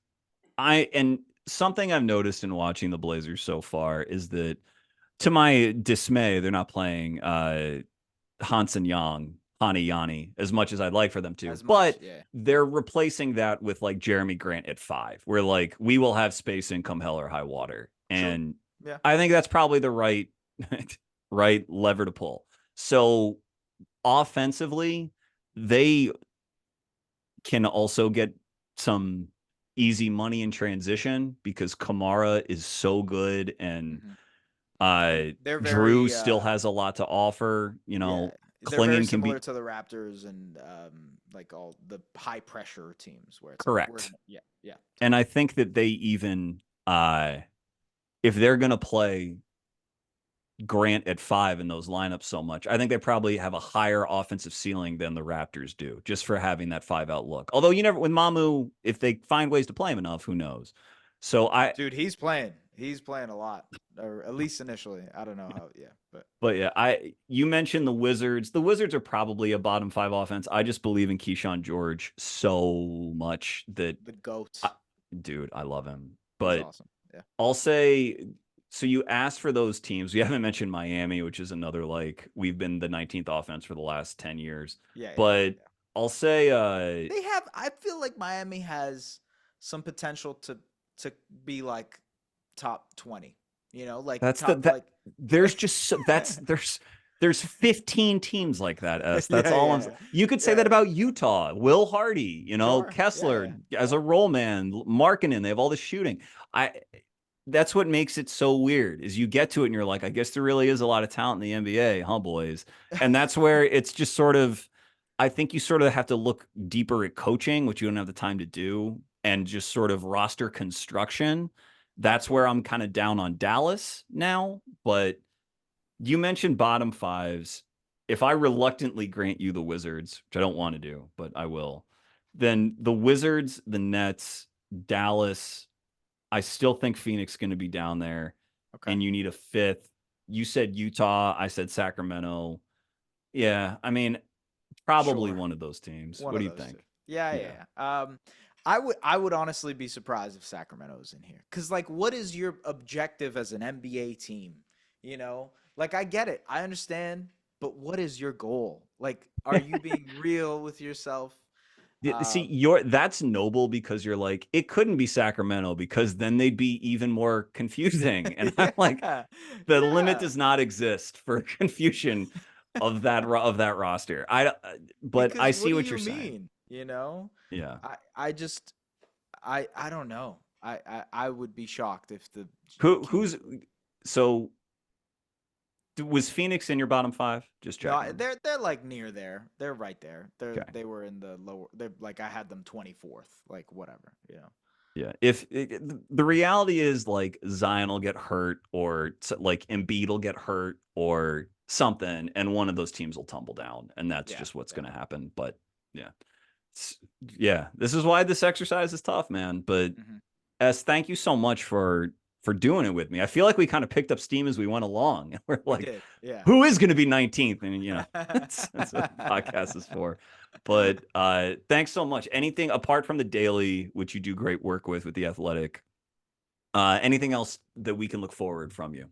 And something I've noticed in watching the Blazers so far is that, to my dismay, they're not playing Hansen Yang, Hani Yanni, as much as I'd like for them to. As much, But yeah. they're replacing that with like Jeremy Grant at 5, where like we will have spacing come hell or high water. Sure. And Yeah. I think that's probably the right lever to pull. So offensively, they can also get some easy money in transition because Kamara is so good, and Hmm. uh They're Drew very still has a lot to offer. yeah, they're very Clingan can similar be to the Raptors and like all the high pressure teams where it's like we're correct. gonna yeah, yeah, And I totally. think that they even if they're gonna play Grant at 5 in those lineups so much, I think they probably have a higher offensive ceiling than the Raptors do, just for having that 5 out look. Although you never with Mamu, if they find ways to play him enough, who knows? So I Dude, he's playing. He's playing a lot. Or at least initially. I don't know how yeah, but But yeah, I you mentioned the Wizards. The Wizards are probably a bottom 5 offense. I just believe in Keyshawn George so much that the I, GOAT. dude, I love him. He's But awesome. Yeah. I'll say, so you asked for those teams. We haven't mentioned Miami, which is another like we've been the 19th offense for the last 10 years. Yeah, yeah, yeah, But yeah. I'll say They have I feel like Miami has some potential to be like top 20. You know, like that's the top that like there's just there's 15 teams like that, S. That's yeah, all yeah. you could say Yeah. that about Utah. Will Hardy, Sure. Yeah, Kessler yeah. as Yeah. a roll man, Markkinen, they have all the shooting. I That's what makes it so weird is you get to it and you're like, I guess there really is a lot of talent in the NBA, huh, boys? And that's where it's just sort of, I think you sort of have to look deeper at coaching, which you don't have the time to do, and just sort of roster construction. That's where Totally. I'm kind of down on Dallas now. But you mentioned bottom fives. If I reluctantly grant you the Wizards, which I don't want to do, but I will, then the Wizards, the Nets, Dallas, I still think Phoenix is going to be down there, Okay. and you need a fifth. You said Utah. I said Sacramento. Yeah, I mean, probably Sure. one of those teams. One What of do you those two. think? Yeah, Yeah, yeah, yeah. I would honestly be surprised if Sacramento's in here. Cause like what is your objective as an NBA team? You know? Like I get it. I understand, but what is your goal? Like are you being real with yourself? See, Um, that's noble because you're like, it couldn't be Sacramento because then they'd be even more confusing. And I'm like, yeah, the limit yeah. does not exist for confusion of that roster. But I Because what see do what you you're saying. mean? You know, Yeah. I just I don't know. I would be shocked if the Kings. Who's so was Phoenix in your bottom five? Just No, checking. they're like near there. They're right there. Okay. They were in the lower. They're like I had them 24th. Like whatever. You know. Yeah. If the reality is like Zion will get hurt or like Embiid will get hurt or something, and one of those teams will tumble down, and that's Yeah. just what's Yeah. going to happen. But yeah, it's, yeah, this is why this exercise is tough, man. But Hmm. S, thank you so much for doing it with me. I feel like we kind of picked up steam as we went along. We're We like, did. Yeah. who is going to be 19th? And that's what the podcast is for. But thanks so much. Anything apart from the daily, which you do great work with the Athletic, anything else that we can look forward from you?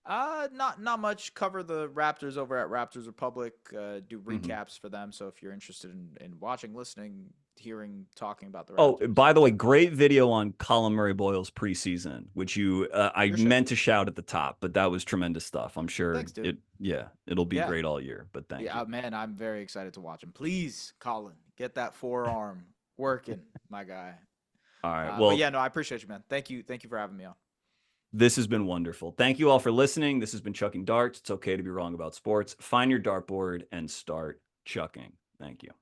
Not much. Cover the Raptors over at Raptors Republic. Do Mhm. recaps for them. So if you're interested in watching, listening, hearing, talking about the Oh, Raptors, by the way, check those great out. video on Collin Boyles preseason, which I Your shit. meant to shout at the top, but that was tremendous stuff. I'm sure Thanks, dude. it'll be Yeah. great all year. But thank Yeah, you. man, I'm very excited to watch him. Please, Colin, get that forearm working, my guy. All right. But Well, yeah, no, I appreciate you, man. Thank you for having me on. this has been wonderful. Thank you all for listening. This has been Chucking Darts. It's okay to be wrong about sports. Find your dartboard and start chucking. Thank you.